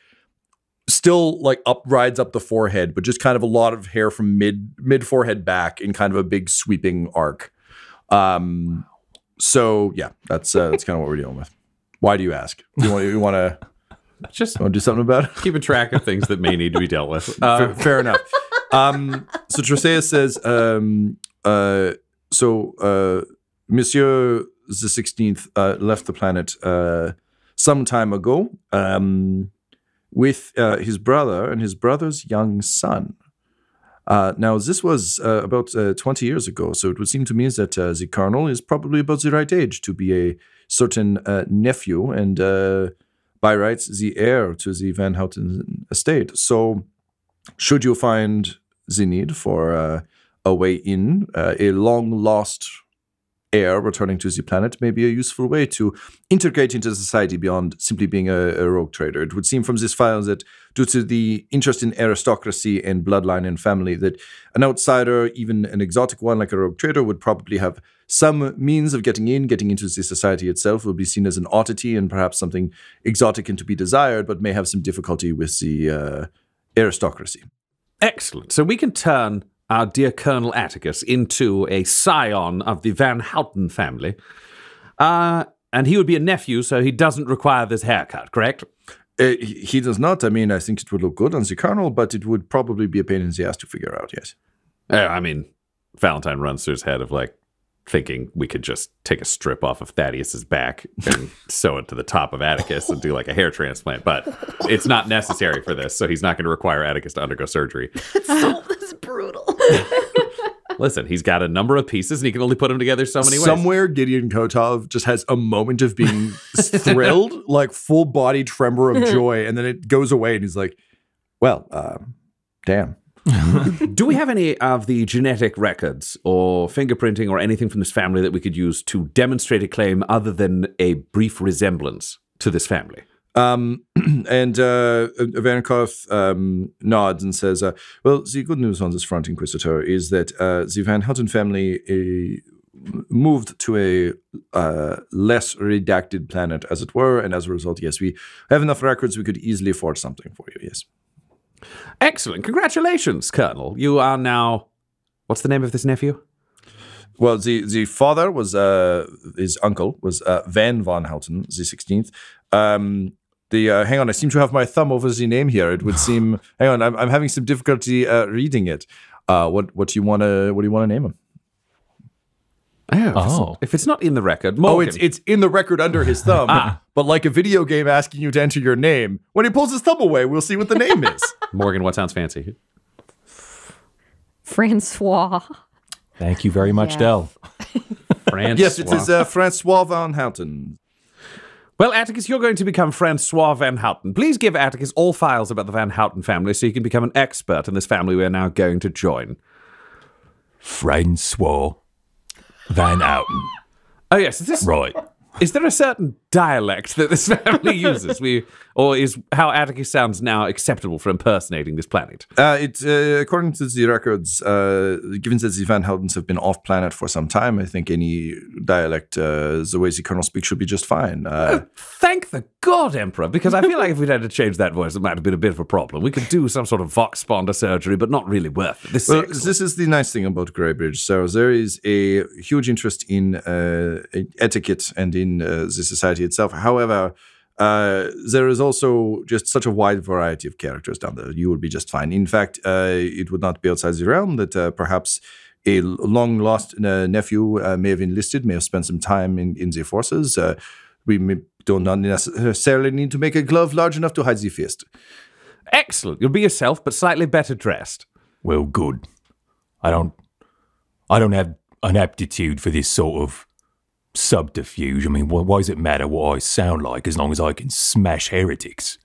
still like rides up the forehead, but just kind of a lot of hair from mid forehead back in kind of a big sweeping arc. So yeah, that's kind of what we're dealing with. Why do you ask? You want to just want to do something about it? Keeping track of things that may need to be dealt with. Fair enough. So Trisea says, Monsieur the 16th left the planet some time ago with his brother and his brother's young son. Now, this was about 20 years ago, so it would seem to me that the colonel is probably about the right age to be a certain nephew and by rights, the heir to the Van Houten estate. So, should you find the need for a way in, a long-lost heir returning to the planet may be a useful way to integrate into society beyond simply being a rogue trader. It would seem from this file that due to the interest in aristocracy and bloodline and family, that an outsider, even an exotic one like a rogue trader, would probably have some means of getting into the society itself, will be seen as an oddity and perhaps something exotic and to be desired, but may have some difficulty with the aristocracy. Excellent. So we can turn our dear Colonel Attikus into a scion of the Van Houten family. And he would be a nephew, so he doesn't require this haircut, correct? He does not. I mean, I think it would look good on the colonel, but it would probably be a pain in the ass to figure out, yes. I mean, Valentyne runs through his head of like thinking we could just take a strip off of Thaddeus's back and sew it to the top of Attikus and do like a hair transplant, but it's not necessary for this, so he's not going to require Attikus to undergo surgery. That's brutal. Listen, he's got a number of pieces and he can only put them together so many ways. Somewhere Gideon Kotov just has a moment of being thrilled, like full body tremor of joy, and then it goes away and he's like, well, damn. Do we have any of the genetic records or fingerprinting or anything from this family that we could use to demonstrate a claim other than a brief resemblance to this family? And Vankov nods and says, well, the good news on this front, Inquisitor, is that the Van Houten family moved to a less redacted planet, as it were, and as a result, yes, we have enough records we could easily forge something for you, yes. Excellent. Congratulations, Colonel. You are now... What's the name of this nephew? Well, the father was, his uncle was Van Houten, the 16th. Hang on, I seem to have my thumb over the name here. It would seem... hang on, I'm having some difficulty reading it. What do you want to name him? If it's not in the record, Morgan. It's in the record under his thumb. But like a video game asking you to enter your name, when he pulls his thumb away, we'll see what the name is. Morgan, what sounds fancy? Francois. Thank you very much, Del. Francois. Yes, it is Francois Van Houten. Well, Attikus, you're going to become Francois Van Houten. Please give Attikus all files about the Van Houten family so you can become an expert in this family we are now going to join. Francois Van Houten. Oh, yes. Is this right? Is there a certain dialect that this family uses? Or is how Attikus sounds now acceptable for impersonating this planet? It's according to the records, given that the Van Houtens have been off planet for some time, I think any dialect, the way the Colonel speaks, should be just fine. Thank the God, Emperor, because I feel like if we'd had to change that voice, it might have been a bit of a problem. We could do some sort of vox sponda surgery, but not really worth it. This is the nice thing about Greybridge. So there is a huge interest in etiquette and in the society itself. However, there is also just such a wide variety of characters down there. You would be just fine. In fact, it would not be outside the realm that perhaps a long-lost nephew may have enlisted, may have spent some time in the forces. We do not necessarily need to make a glove large enough to hide the fist. Excellent. You'll be yourself, but slightly better dressed. Well, good. I don't have an aptitude for this sort of subterfuge. I mean, why does it matter what I sound like as long as I can smash heretics?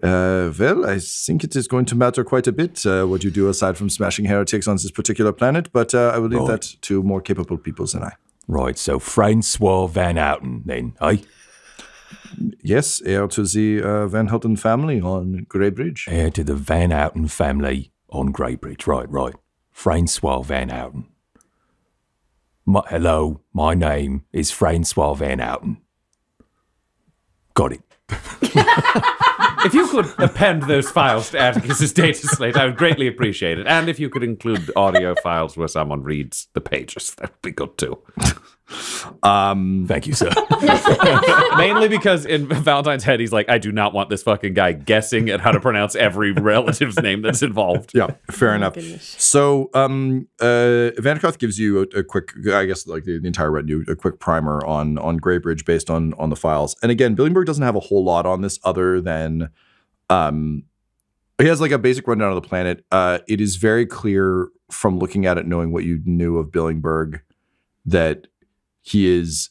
Well, I think it is going to matter quite a bit what you do aside from smashing heretics on this particular planet, but I will leave that to more capable people than I. Right, so Francois Van Houten then, eh? Yes, heir to the Van Houten family on Greybridge. Heir to the Van Houten family on Greybridge, right. Francois Van Houten. Hello, my name is Francois Van Houten. Got it. If you could append those files to Atticus's data slate, I would greatly appreciate it. And if you could include audio files where someone reads the pages, that would be good too. Thank you, sir. Mainly because in Valentine's head, he's like, I do not want this fucking guy guessing at how to pronounce every relative's name that's involved. Yeah, fair enough. So, Vanderkoth gives you a quick, I guess, like the entire retinue, a quick primer on Greybridge based on the files. And again, Billingberg doesn't have a whole lot on this other than he has like a basic rundown of the planet. It is very clear from looking at it, knowing what you knew of Billingberg, that he is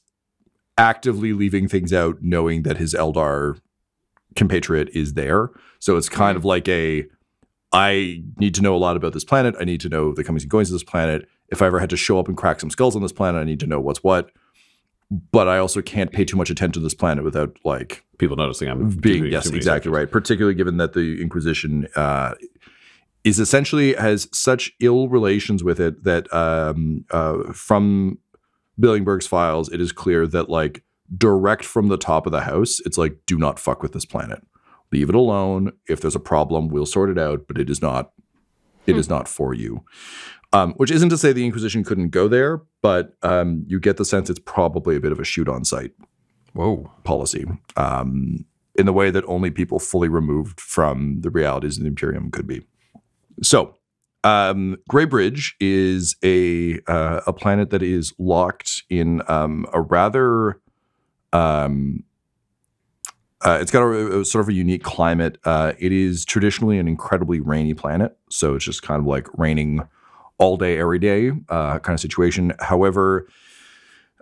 actively leaving things out, knowing that his Eldar compatriot is there. So it's kind of like I need to know a lot about this planet. I need to know the comings and goings of this planet. If I ever had to show up and crack some skulls on this planet, I need to know what's what. But I also can't pay too much attention to this planet without like people noticing I'm being, yes, exactly right. Particularly given that the Inquisition is essentially has such ill relations with it that from Billingberg's files, it is clear that like direct from the top of the house, it's like, do not fuck with this planet. Leave it alone. If there's a problem, we'll sort it out, but it is not It is not for you. Which isn't to say the Inquisition couldn't go there, but you get the sense it's probably a bit of a shoot-on-sight policy in the way that only people fully removed from the realities of the Imperium could be. So, Greybridge is a planet that is locked in a rather... it's got a sort of a unique climate. It is traditionally an incredibly rainy planet, so it's just kind of like raining all day, every day kind of situation. However,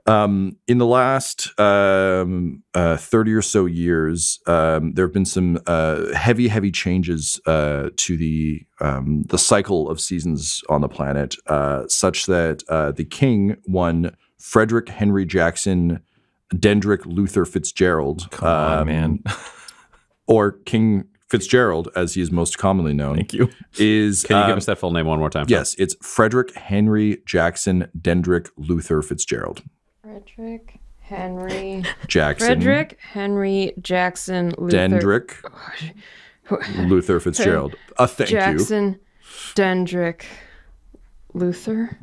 in the last 30 or so years, there have been some heavy changes to the cycle of seasons on the planet, such that the king, one Frederick Henry Jackson Dendrick Luther Fitzgerald, Come on, man. or King Fitzgerald, as he is most commonly known. Thank you. Is Can you give us that full name one more time? Yes, it's Frederick Henry Jackson Dendrick Luther Fitzgerald. Frederick Henry Jackson. Frederick Henry Jackson Luther. Dendrick Luther Fitzgerald. Thank you. Jackson Dendrick Luther.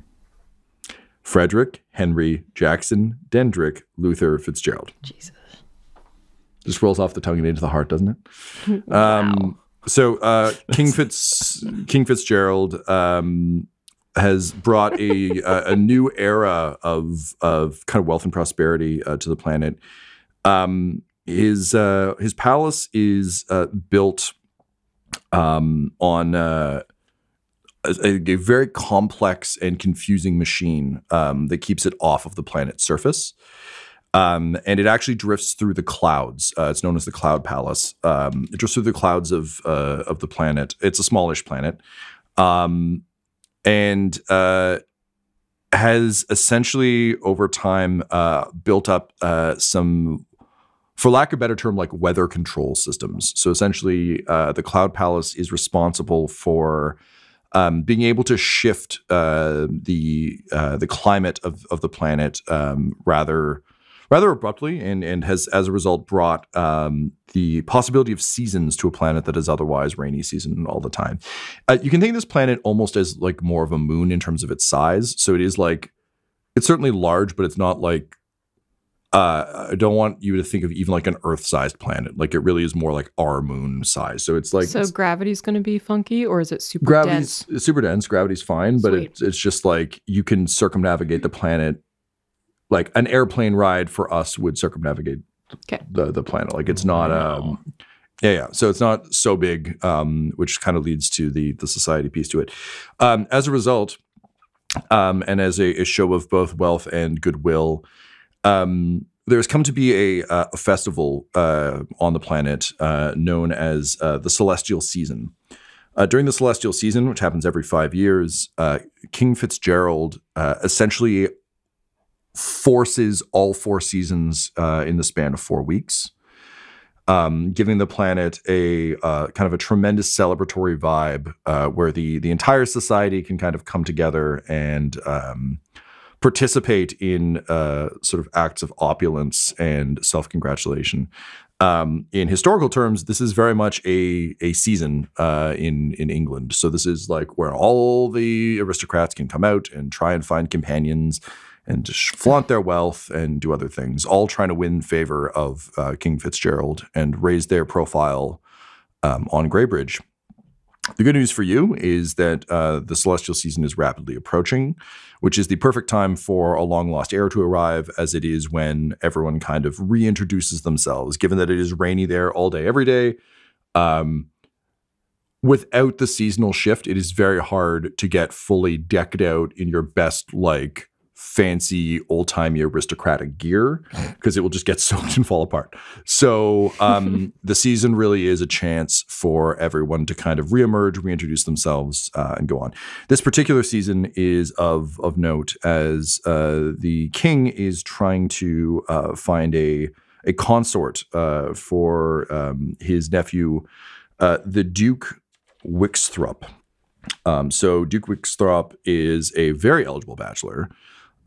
Frederick Henry Jackson Dendrick Luther Fitzgerald. Jesus. Just rolls off the tongue and into the heart, doesn't it? Wow. So King Fitzgerald has brought a new era of kind of wealth and prosperity to the planet. His palace is built on a very complex and confusing machine that keeps it off of the planet's surface. And it actually drifts through the clouds. It's known as the Cloud Palace. It drifts through the clouds of the planet. It's a smallish planet. And has essentially over time built up some, for lack of a better term, like weather control systems. So essentially the Cloud Palace is responsible for being able to shift the climate of the planet rather abruptly, and has as a result brought the possibility of seasons to a planet that is otherwise rainy season all the time. You can think of this planet almost as like more of a moon in terms of its size. So it is like, it's certainly large, but it's not like, I don't want you to think of even like an Earth-sized planet. Like it really is more like our moon size. So it's like, So gravity's going to be funky, or is it super gravity's dense? super dense. Gravity's fine, but Sweet. it's just like you can circumnavigate the planet. Like an airplane ride for us would circumnavigate the planet. Like it's not, So it's not so big, which kind of leads to the society piece to it. As a result, and as a show of both wealth and goodwill, there's come to be a festival on the planet known as the Celestial Season. During the Celestial Season, which happens every 5 years, King Fitzgerald essentially forces all 4 seasons in the span of 4 weeks, giving the planet a kind of a tremendous celebratory vibe where the entire society can kind of come together and participate in sort of acts of opulence and self-congratulation. In historical terms, this is very much a season in England. So this is like where all the aristocrats can come out and try and find companions and just flaunt their wealth and do other things, all trying to win favor of King Fitzgerald and raise their profile on Greybridge. The good news for you is that the Celestial Season is rapidly approaching, which is the perfect time for a long-lost heir to arrive, as it is when everyone kind of reintroduces themselves, given that it is rainy there all day, every day. Without the seasonal shift, it is very hard to get fully decked out in your best, like, fancy old-timey aristocratic gear, because it will just get soaked and fall apart. So the season really is a chance for everyone to kind of reemerge, reintroduce themselves, and go on. This particular season is of note as the king is trying to find a consort for his nephew, the Duke Wixthrop. So Duke Wixthrop is a very eligible bachelor.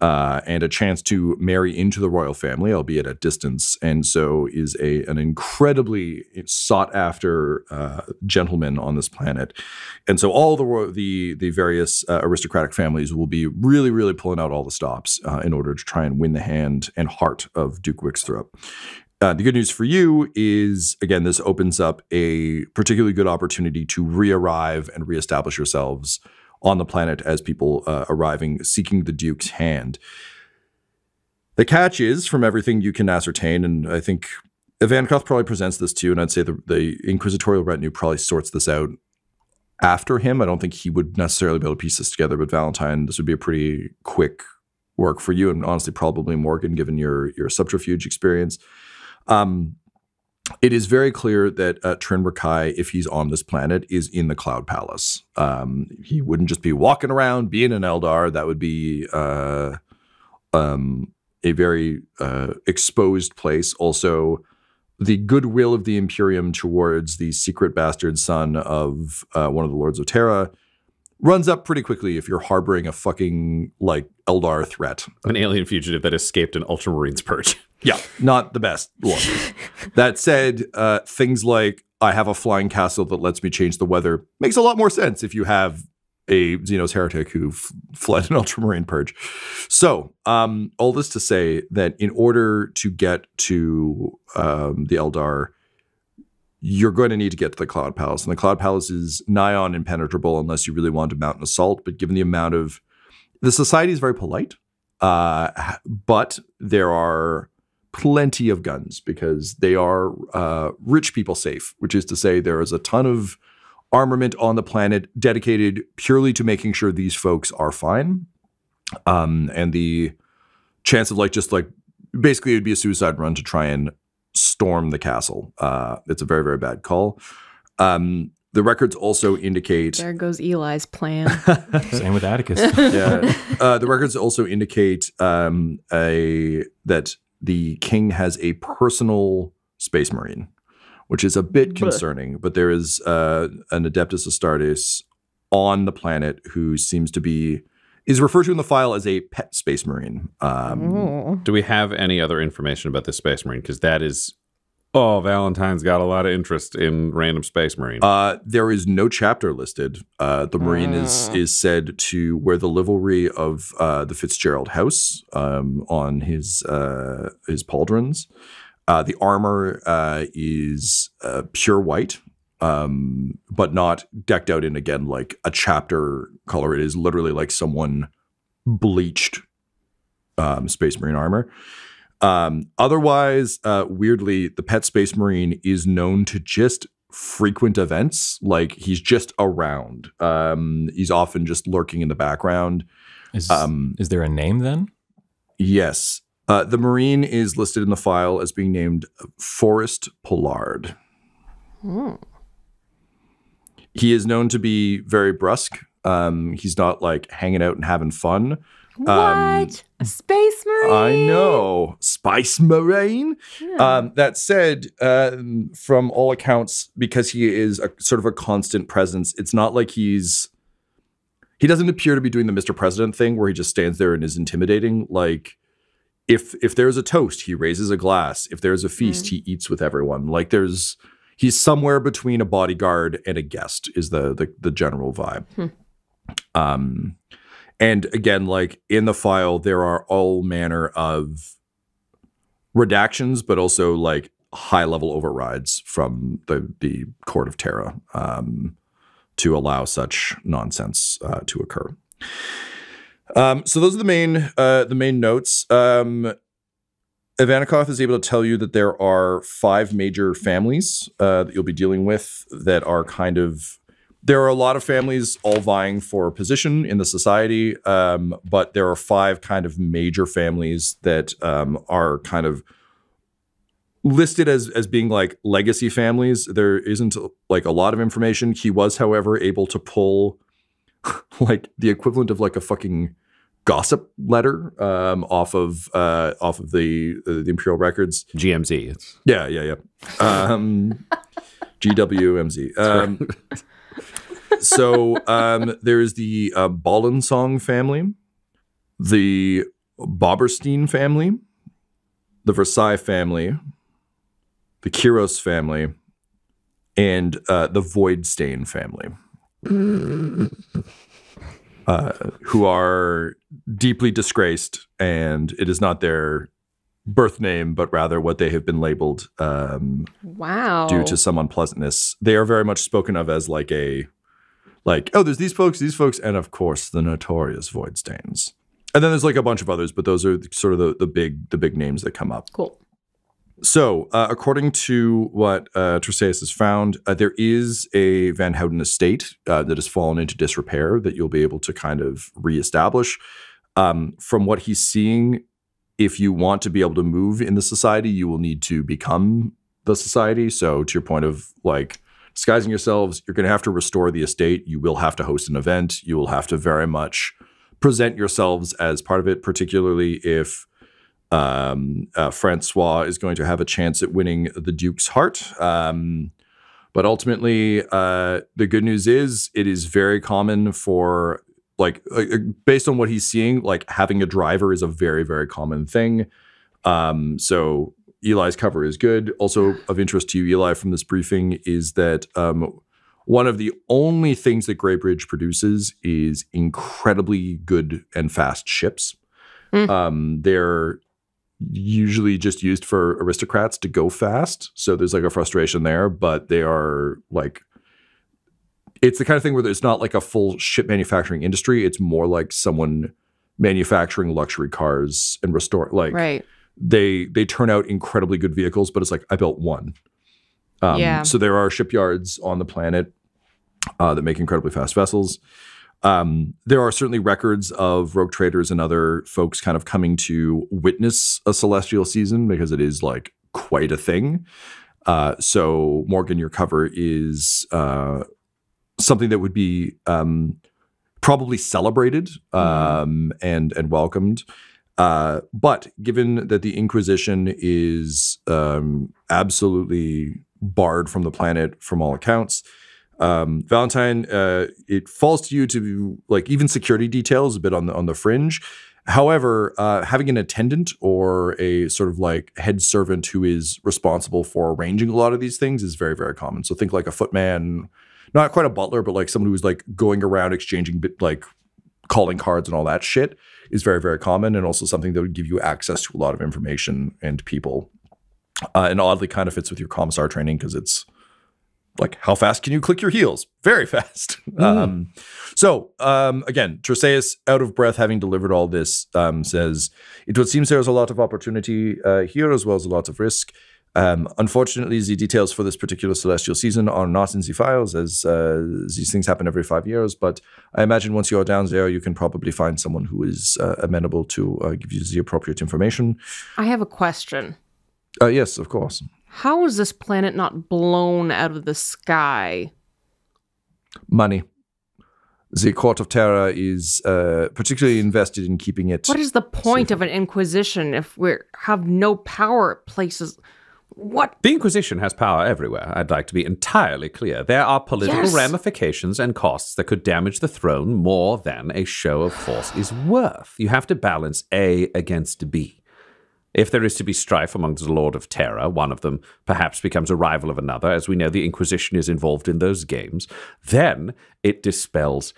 and a chance to marry into the royal family, albeit at distance, and so is an incredibly sought-after gentleman on this planet. And so all the various aristocratic families will be really, really pulling out all the stops in order to try and win the hand and heart of Duke Wixthorpe. The good news for you is, again, this opens up a particularly good opportunity to re-arrive and reestablish yourselves on the planet as people arriving, seeking the Duke's hand. The catch is, from everything you can ascertain, and I think Ivankov probably presents this to you, and I'd say the inquisitorial retinue probably sorts this out after him. I don't think he would necessarily be able to piece this together, but Valentyne, this would be a pretty quick work for you, and honestly probably Morgan, given your subterfuge experience. It is very clear that Trin Rakai, if he's on this planet, is in the Cloud Palace. He wouldn't just be walking around being an Eldar. That would be a very exposed place. Also, the goodwill of the Imperium towards the secret bastard son of one of the Lords of Terra runs up pretty quickly if you're harboring a fucking, like, Eldar threat. An alien fugitive that escaped an Ultramarines purge. Yeah, not the best look. That said, things like, I have a flying castle that lets me change the weather makes a lot more sense if you have a Xenos heretic who fled an Ultramarine purge. So, all this to say that in order to get to the Eldar, you're going to need to get to the Cloud Palace. And the Cloud Palace is nigh on impenetrable unless you really want to mount an assault. But given the amount of... The society is very polite, but there are plenty of guns because they are rich people safe, which is to say there is a ton of armament on the planet dedicated purely to making sure these folks are fine. And the chance of basically it would be a suicide run to try and storm the castle. It's a very, very bad call. The records also indicate... There goes Eli's plan. Same with Attikus. Yeah. The records also indicate that the king has a personal space marine, which is a bit concerning. But there is an Adeptus Astartes on the planet who seems to be... is referred to in the file as a pet space marine. Do we have any other information about this space marine? Because that is... Oh, Valentyne's got a lot of interest in random space marine. There is no chapter listed. The marine is said to wear the livery of the Fitzgerald house on his pauldrons. The armor is pure white, but not decked out in, again, like a chapter color. It is literally like someone bleached space marine armor. Otherwise, weirdly, the pet space marine is known to just frequent events. Like, he's just around. He's often just lurking in the background. Is there a name then? Yes. The marine is listed in the file as being named Forrest Pollard. He is known to be very brusque. He's not like hanging out and having fun. What? A space marine? I know. Spice Marine? Yeah. That said, from all accounts, because he is a sort of a constant presence, it's not like he doesn't appear to be doing the Mr. President thing where he just stands there and is intimidating. Like, if there's a toast, he raises a glass. If there's a feast, he eats with everyone. Like, he's somewhere between a bodyguard and a guest is the general vibe. And again, like in the file, there are all manner of redactions, but also like high-level overrides from the Court of Terra to allow such nonsense to occur. So those are the main notes. Ivankov is able to tell you that there are 5 major families that you'll be dealing with that are kind of... There are a lot of families all vying for position in the society, but there are 5 kind of major families that are kind of listed as being like legacy families. There isn't like a lot of information. He was, however, able to pull like the equivalent of like a fucking gossip letter off of the Imperial records. GMZ. Yeah. GWMZ. So there's the Ballensong family, the Boberstein family, the Versailles family, the Kiros family, and the Voidstain family, who are deeply disgraced, and it is not their birth name, but rather what they have been labeled due to some unpleasantness. They are very much spoken of as like, oh, there's these folks, and of course the notorious Voidstains. And then there's like a bunch of others, but those are sort of the big names that come up. Cool. So, according to what Tresaeus has found, there is a Van Houten estate that has fallen into disrepair that you'll be able to kind of reestablish. From what he's seeing, if you want to be able to move in the society, you will need to become the society. So, to your point of like disguising yourselves, you're going to have to restore the estate. You will have to host an event. You will have to very much present yourselves as part of it, particularly if Francois is going to have a chance at winning the Duke's heart. But ultimately, the good news is it is very common for, like, based on what he's seeing, like having a driver is a very, very common thing. So Eli's cover is good. Also of interest to you, Eli, from this briefing is that one of the only things that Greybridge produces is incredibly good and fast ships. They're usually just used for aristocrats to go fast. So there's like a frustration there, but they are like, it's the kind of thing where it's not like a full ship manufacturing industry. It's more like someone manufacturing luxury cars and restore, like Right. they turn out incredibly good vehicles, but it's like, I built one. So there are shipyards on the planet that make incredibly fast vessels. There are certainly records of rogue traders and other folks kind of coming to witness a celestial season because it is like quite a thing. So Morgan, your cover is something that would be probably celebrated and welcomed. But given that the Inquisition is absolutely barred from the planet from all accounts, Valentyne, it falls to you to like even security details a bit on the fringe. However, having an attendant or a sort of like head servant who is responsible for arranging a lot of these things is very, very common. So think like a footman, not quite a butler, but like someone who's like going around exchanging like calling cards and all that shit is very, very common, and also something that would give you access to a lot of information and people. And oddly kind of fits with your commissar training because it's like, how fast can you click your heels? Very fast. Again, Tresaeus, out of breath, having delivered all this, says, it would seem there is a lot of opportunity here as well as a lot of risk. Unfortunately, the details for this particular celestial season are not in the files, as these things happen every 5 years. But I imagine once you're down there, you can probably find someone who is amenable to give you the appropriate information. I have a question. Yes, of course. How is this planet not blown out of the sky? Money. The Court of Terror is particularly invested in keeping it. What is the point safer. of an Inquisition if we have no power at places? What? The Inquisition has power everywhere, I'd like to be entirely clear. There are political Yes. ramifications and costs that could damage the throne more than a show of force is worth. You have to balance A against B. If there is to be strife amongst the Lord of Terror, one of them perhaps becomes a rival of another, as we know the Inquisition is involved in those games, then it dispels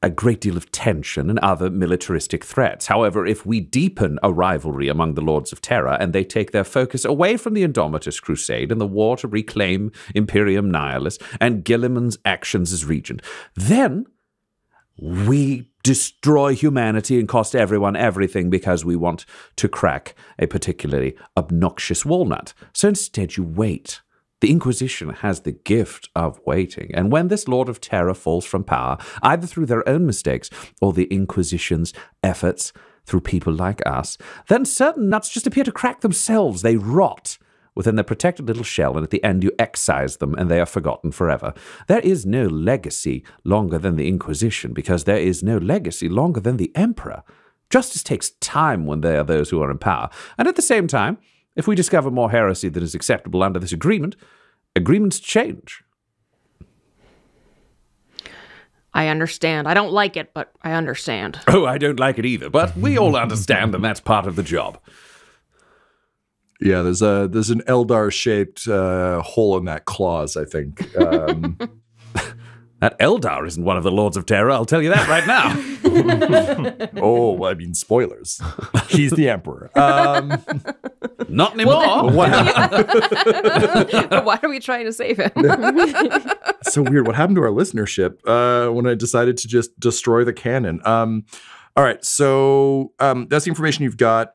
a great deal of tension and other militaristic threats. However, if we deepen a rivalry among the Lords of Terror and they take their focus away from the Indomitus Crusade and the war to reclaim Imperium Nihilus and Guilliman's actions as regent, then we destroy humanity and cost everyone everything because we want to crack a particularly obnoxious walnut. So instead you wait. The Inquisition has the gift of waiting, and when this Lord of Terror falls from power, either through their own mistakes or the Inquisition's efforts through people like us, then certain nuts just appear to crack themselves. They rot within their protected little shell, and at the end you excise them, and they are forgotten forever. There is no legacy longer than the Inquisition, because there is no legacy longer than the Emperor. Justice takes time when there are those who are in power, and at the same time, if we discover more heresy than is acceptable under this agreement, agreements change. I understand. I don't like it, but I understand. Oh, I don't like it either, but we all understand, and that's part of the job. Yeah, there's an Eldar-shaped hole in that clause, I think. That Eldar isn't one of the Lords of Terror, I'll tell you that right now. Oh, well, I mean, spoilers. He's the Emperor. Not anymore. But why are we trying to save him? So weird. What happened to our listenership when I decided to just destroy the canon? All right, so that's the information you've got.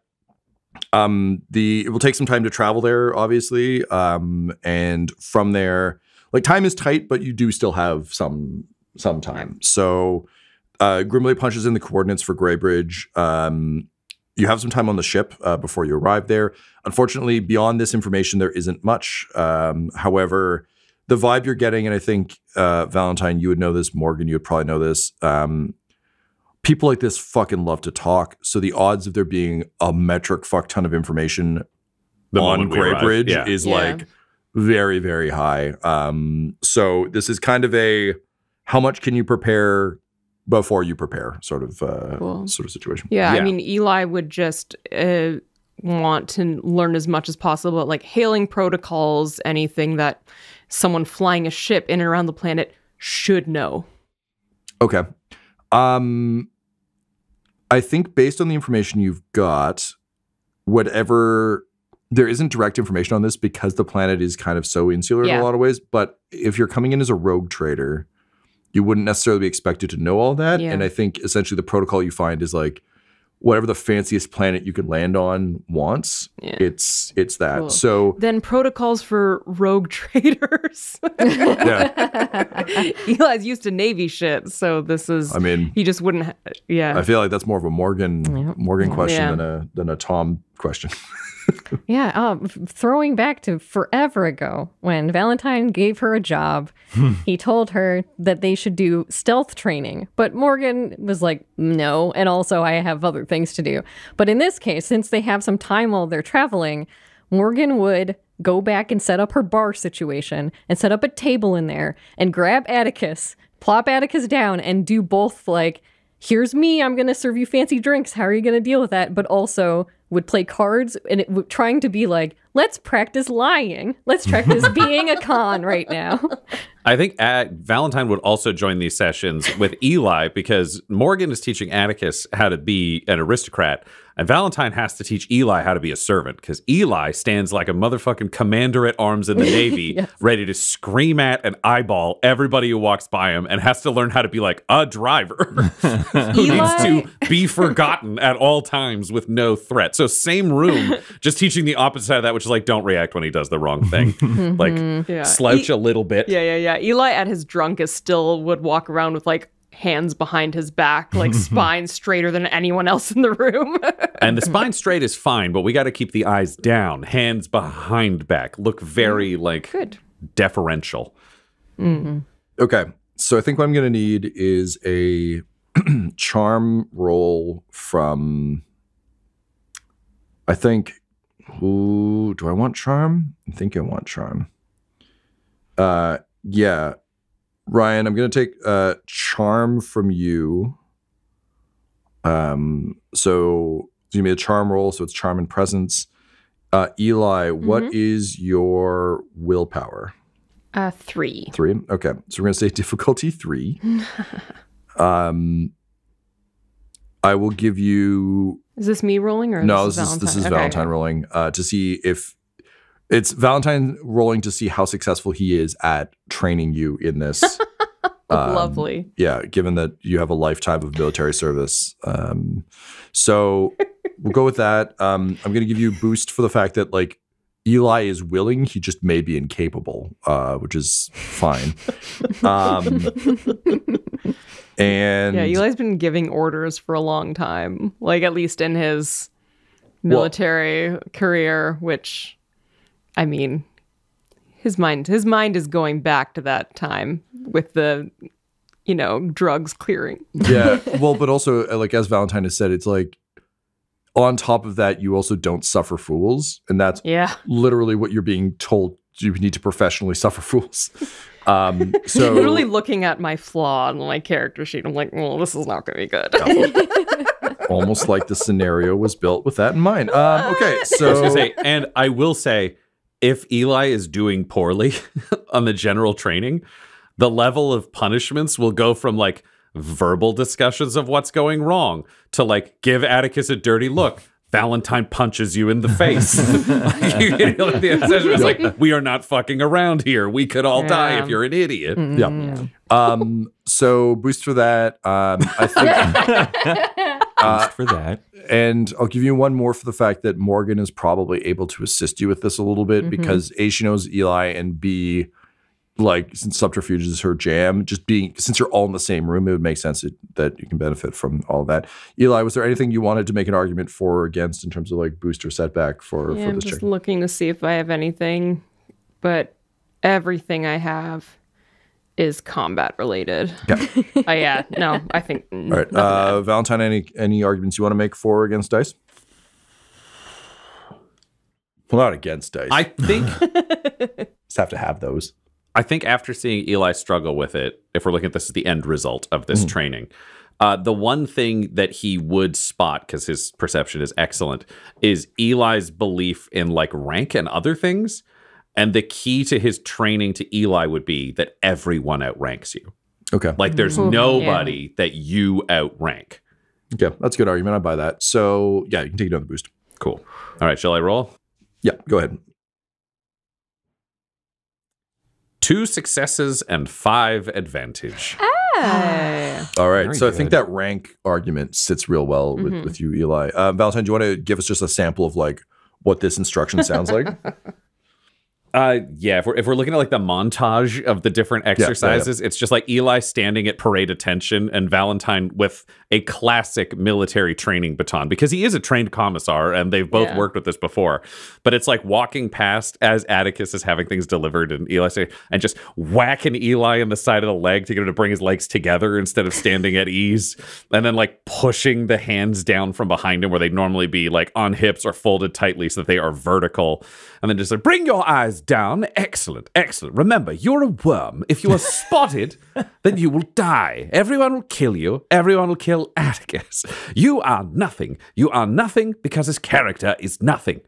It will take some time to travel there, obviously, and from there, like, time is tight, but you do still have some time. So Grimley punches in the coordinates for Greybridge. You have some time on the ship before you arrive there. Unfortunately, beyond this information, there isn't much. However, the vibe you're getting, and I think Valentyne, you would know this, Morgan, you would probably know this. People like this fucking love to talk. So the odds of there being a metric fuck ton of information on Greybridge is like very, very high. So this is kind of a how much can you prepare before you prepare sort of situation. Yeah, I mean, Eli would just want to learn as much as possible, like hailing protocols, anything that someone flying a ship in and around the planet should know. Okay. I think based on the information you've got, there isn't direct information on this because the planet is kind of so insular in a lot of ways. But if you're coming in as a rogue trader, you wouldn't necessarily be expected to know all that. Yeah. And I think essentially the protocol you find is like whatever the fanciest planet you can land on wants, it's that. Cool. So then protocols for rogue traders. Eli's used to Navy shit, so this is. I mean, he just wouldn't. I feel like that's more of a Morgan question than a Tom question. Throwing back to forever ago when Valentyne gave her a job, he told her that they should do stealth training. But Morgan was like, no, and also I have other things to do. But in this case, since they have some time while they're traveling, Morgan would go back and set up her bar situation and set up a table in there and grab Attikus, plop Attikus down and do both like, here's me, I'm going to serve you fancy drinks. How are you going to deal with that? But also would play cards and trying to be like, let's practice lying. Let's practice being a con right now. I think Valentyne would also join these sessions with Eli because Morgan is teaching Attikus how to be an aristocrat. And Valentyne has to teach Eli how to be a servant because Eli stands like a motherfucking commander at arms in the Navy, ready to scream at and eyeball everybody who walks by him and has to learn how to be like a driver who needs to be forgotten at all times with no threat. So same room, just teaching the opposite side of that, which is like, don't react when he does the wrong thing. Slouch a little bit. Yeah. Eli at his drunkest still would walk around with like hands behind his back, like spine straighter than anyone else in the room. And the spine straight is fine, but we got to keep the eyes down, hands behind back, look very deferential. Mm-hmm. Okay, so I think what I'm going to need is a charm roll from, I think, do I want charm? I think I want charm. Yeah. Ryan, I'm going to take charm from you. So give me a charm roll. So it's charm and presence. Eli, what is your willpower? 3. 3? Okay. So we're going to say difficulty 3. I will give you... Is this me rolling or no? This is Valentyne rolling to see if... It's Valentyne rolling to see how successful he is at training you in this. Lovely. Yeah, given that you have a lifetime of military service. So we'll go with that. I'm going to give you a boost for the fact that like Eli is willing, he just may be incapable, which is fine. And yeah, Eli's been giving orders for a long time, like at least in his military career, which... I mean, his mind is going back to that time with the, drugs clearing. Yeah. Well, but also, like, as Valentyne has said, it's like, on top of that, you also don't suffer fools. And that's literally what you're being told. You need to professionally suffer fools. So Literally looking at my flaw on my character sheet, I'm like, well, this is not going to be good. almost like the scenario was built with that in mind. Okay, so I was gonna say, and I will say, if Eli is doing poorly on the general training, the level of punishments will go from like verbal discussions of what's going wrong to like give Attikus a dirty look. Valentyne punches you in the face. The obsession is like, we are not fucking around here. We could all die if you're an idiot. Yeah. So boost for that. I think Boost for that. and I'll give you one more for the fact that Morgan is probably able to assist you with this a little bit because A, she knows Eli, and B, like, since subterfuge is her jam, just being, since you're all in the same room, it would make sense that you can benefit from all that. Eli, was there anything you wanted to make an argument for or against in terms of like boost or setback for I'm this just check? looking to see if I have anything, but everything I have is combat related. Yeah. No, I think. All right. Valentyne, any arguments you want to make for or against dice? Well, not against dice. I think just have to have those. I think after seeing Eli struggle with it, if we're looking at this as the end result of this training, the one thing that he would spot, because his perception is excellent, is Eli's belief in like rank and other things. And the key to his training to Eli would be that everyone outranks you. Okay. Like there's nobody that you outrank. Okay. That's a good argument. I buy that. So yeah, you can take another boost. Cool. All right. Shall I roll? Yeah, go ahead. 2 successes and 5 advantage. All right. Very So I think good. that rank argument sits real well with you, Eli. Valentyne, do you want to give us just a sample of like what this instruction sounds like? Yeah, if we're looking at like the montage of the different exercises, it's just like Eli standing at parade attention and Valentyne with a classic military training baton, because he is a trained commissar and they've both worked with this before. But it's like walking past as Attikus is having things delivered and Eli say, and just whacking Eli in the side of the leg to get him to bring his legs together instead of standing at ease, and then like pushing the hands down from behind him where they'd normally be like on hips or folded tightly so that they are vertical, and then just like, bring your eyes down. Excellent, excellent. Remember, you're a worm. If you are spotted, then you will die. Everyone will kill you. Everyone will kill Attikus. You are nothing. You are nothing because his character is nothing.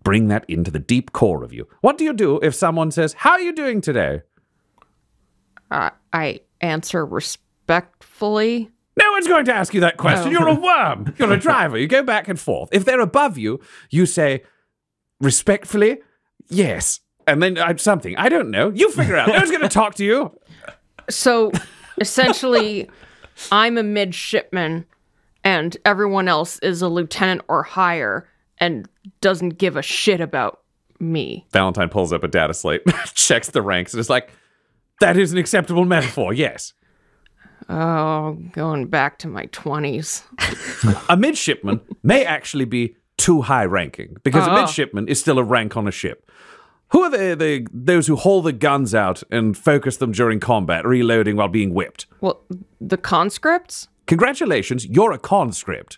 Bring that into the deep core of you. What do you do if someone says, how are you doing today? I answer respectfully. No one's going to ask you that question. You're a worm. You're a driver. You go back and forth. If they're above you, you say, respectfully, yes. And then something. I don't know. You figure out. No one's going to talk to you. So essentially, I'm a midshipman and everyone else is a lieutenant or higher and doesn't give a shit about me. Valentyne pulls up a data slate, checks the ranks, and is like, that is an acceptable metaphor, yes. Oh, going back to my 20s. A midshipman may actually be too high ranking, because a midshipman is still a rank on a ship. Who are those who haul the guns out and focus them during combat, reloading while being whipped? Well, the conscripts? Congratulations, you're a conscript.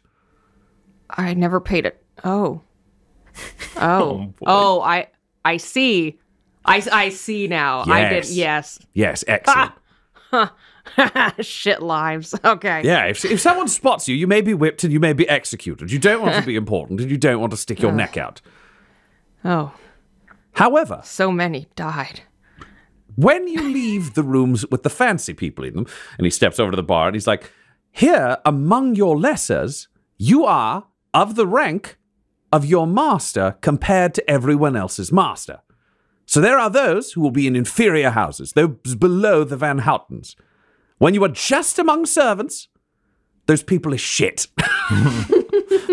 I never paid it. Oh, I see. I see now. Yes. I did. Yes. Yes, excellent. Shit lives. Okay. Yeah, if someone spots you, you may be whipped and you may be executed. You don't want to be important and you don't want to stick your neck out. Oh, However, so many died. when you leave the rooms with the fancy people in them, and he steps over to the bar and he's like, here, among your lessers, you are of the rank of your master compared to everyone else's master. So there are those who will be in inferior houses, those below the Van Houtens. When you are just among servants, those people are shit.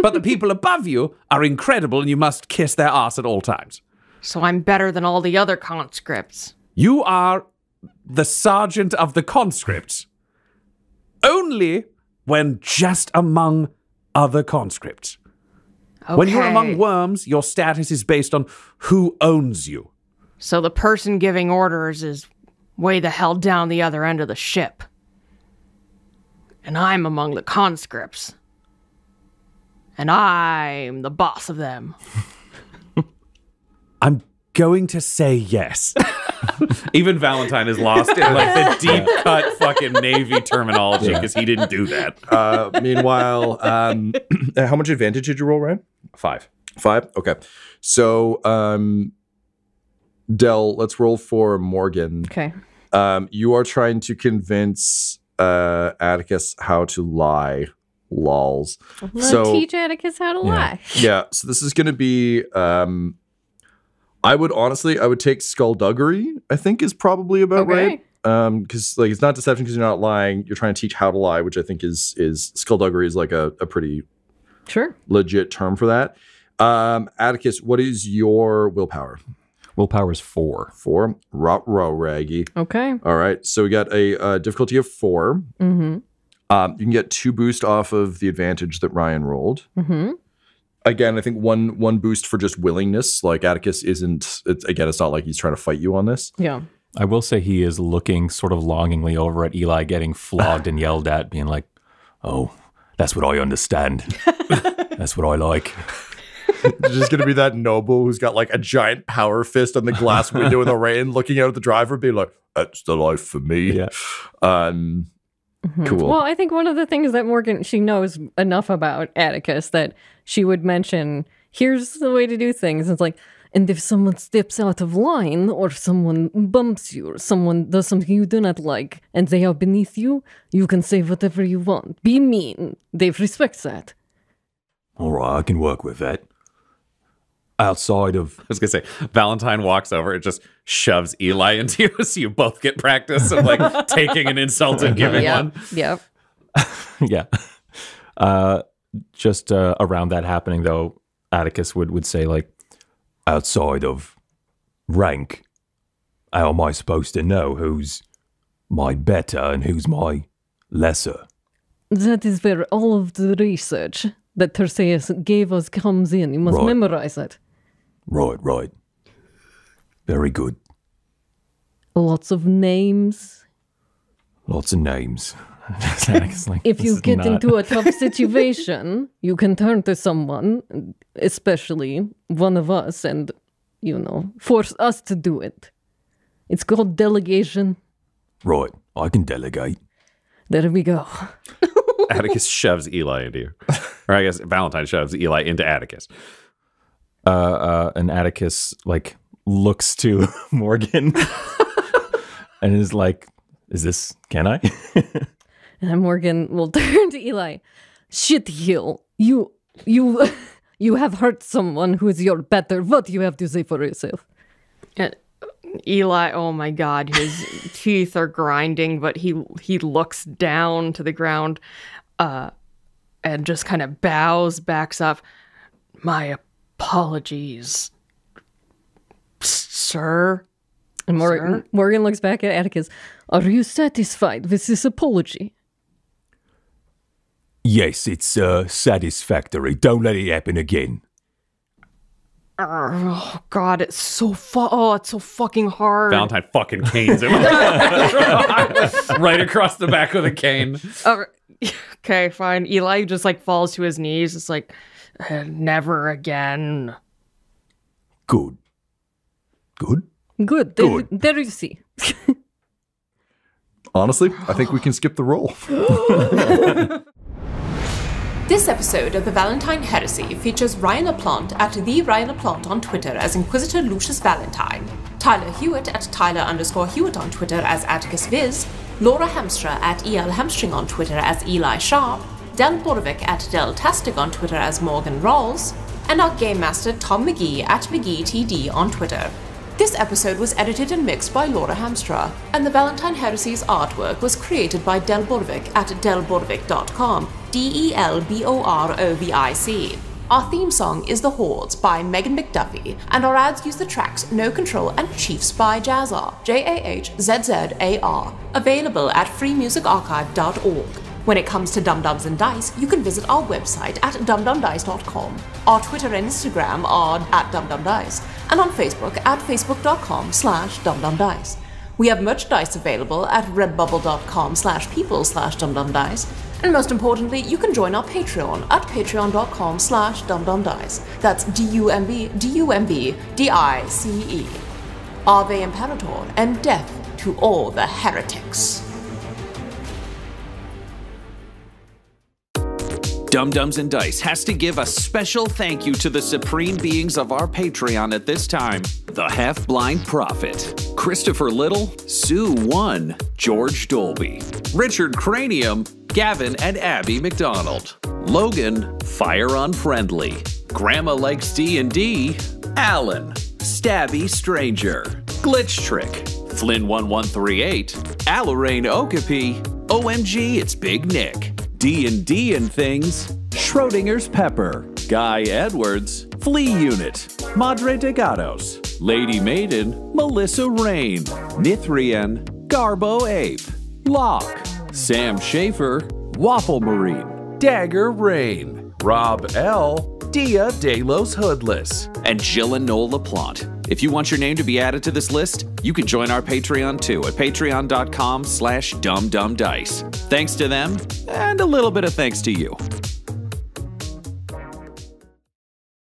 But the people above you are incredible and you must kiss their ass at all times. So I'm better than all the other conscripts. You are the sergeant of the conscripts. Only when just among other conscripts. Okay. When you're among worms, your status is based on who owns you. So the person giving orders is way the hell down the other end of the ship. And I'm among the conscripts. And I'm the boss of them. I'm going to say yes. Even Valentyne is lost in like the deep cut fucking Navy terminology because he didn't do that. Meanwhile, how much advantage did you roll, Ryan? 5. 5? Okay. So, Del, let's roll for Morgan. Okay. You are trying to convince Attikus how to lie. Lols. Teach Attikus how to lie. Yeah. So this is going to be... I would take skullduggery, I think is probably about right. Because like it's not deception because you're not lying. You're trying to teach how to lie, which I think is skullduggery is like a pretty legit term for that. Attikus, what is your willpower? Willpower is 4. 4. Row, Raggy. Okay. All right. So we got a difficulty of 4. Mm-hmm. You can get 2 boost off of the advantage that Ryan rolled. Mm-hmm. Again, I think one boost for just willingness. Like Attikus isn't. It's not like he's trying to fight you on this. Yeah. I will say he is looking sort of longingly over at Eli getting flogged and yelled at, being like, "Oh, that's what I understand. That's what I like." There's just gonna be that noble who's got like a giant power fist on the glass window in the rain, looking out at the driver, being like, "That's the life for me." Yeah. Cool. Well, I think one of the things that Morgan, she knows enough about Attikus that she would mention, here's the way to do things. It's like, and if someone steps out of line or someone bumps you or someone does something you do not like and they are beneath you, you can say whatever you want. Be mean. They respect that. All right, I can work with that. Outside of... I was going to say, Valentyne walks over and just shoves Eli into you so you both get practice of like taking an insult and giving one. Yep. Yeah. Just around that happening, though, Attikus would say, like, outside of rank, how am I supposed to know who's my better and who's my lesser? That is where all of the research that Terseus gave us comes in. You must memorize it. Right. Very good. Lots of names. Lots of names. like, if you get into a tough situation, you can turn to someone, especially one of us, and, force us to do it. It's called delegation. Right. I can delegate. There we go. Attikus shoves Eli into you. Or I guess Valentyne shoves Eli into Attikus. And Attikus, like, looks to Morgan and is like, can I? And Morgan will turn to Eli. Shit, Hill. You have hurt someone who is your better. What do you have to say for yourself? And Eli, oh my God, his teeth are grinding, but he looks down to the ground and just kind of backs up. My apologies, sir. And Morgan looks back at Attikus. Are you satisfied with this apology? Yes, it's satisfactory. Don't let it happen again. Oh God, it's so it's so fucking hard. Valentyne fucking canes him right across the back with a cane. Okay, fine. Eli just like falls to his knees. It's like, never again. Good. There you see. Honestly, I think we can skip the roll. This episode of the Valentyne Heresy features Ryan LaPlante at the Ryan LaPlante on Twitter as Inquisitor Lucius Valentyne, Tyler Hewitt at Tyler_Hewitt on Twitter as Attikus Viz, Laura Hamstra at EL Hamstring on Twitter as Eli Sharp, Del Borovic at Deltastic on Twitter as Morgan Rawls, and our Game Master Tom McGee at McGeeTD on Twitter. This episode was edited and mixed by Laura Hamstra, and the Valentyne Heresy's artwork was created by Del Borovic at delborovic.com, DELBOROVIC. Our theme song is The Hordes by Megan McDuffie, and our ads use the tracks No Control and Chiefs by Jazzar, JAHZZAR, available at freemusicarchive.org. When it comes to Dum-Dums and Dice, you can visit our website at dumdumdice.com. Our Twitter and Instagram are at dumdumdice, and on Facebook at facebook.com/dumdumdice. We have merchandise available at redbubble.com/people/dumdumdice, and most importantly, you can join our Patreon at patreon.com/dumdumdice. That's DUMBDICE. Ave Imperator, and death to all the heretics. Dum-Dums and Dice has to give a special thank you to the supreme beings of our Patreon at this time. The Half-Blind Prophet, Christopher Little, Sue One, George Dolby, Richard Cranium, Gavin and Abby McDonald, Logan, Fire Unfriendly, Grandma Likes D&D, Alan, Stabby Stranger, Glitch Trick, Flynn1138, Alarain Okapi, OMG It's Big Nick, D&D and Things, Schrodinger's Pepper, Guy Edwards, Flea Unit, Madre de Gatos, Lady Maiden, Melissa Rain, Nithrian, Garbo Ape, Locke, Sam Schaefer, Waffle Marine, Dagger Rain, Rob L., Dia De Los Hoodless, and Jill and Noel LaPlante. If you want your name to be added to this list, you can join our Patreon too at patreon.com/dumdumdice. Thanks to them, and a little bit of thanks to you.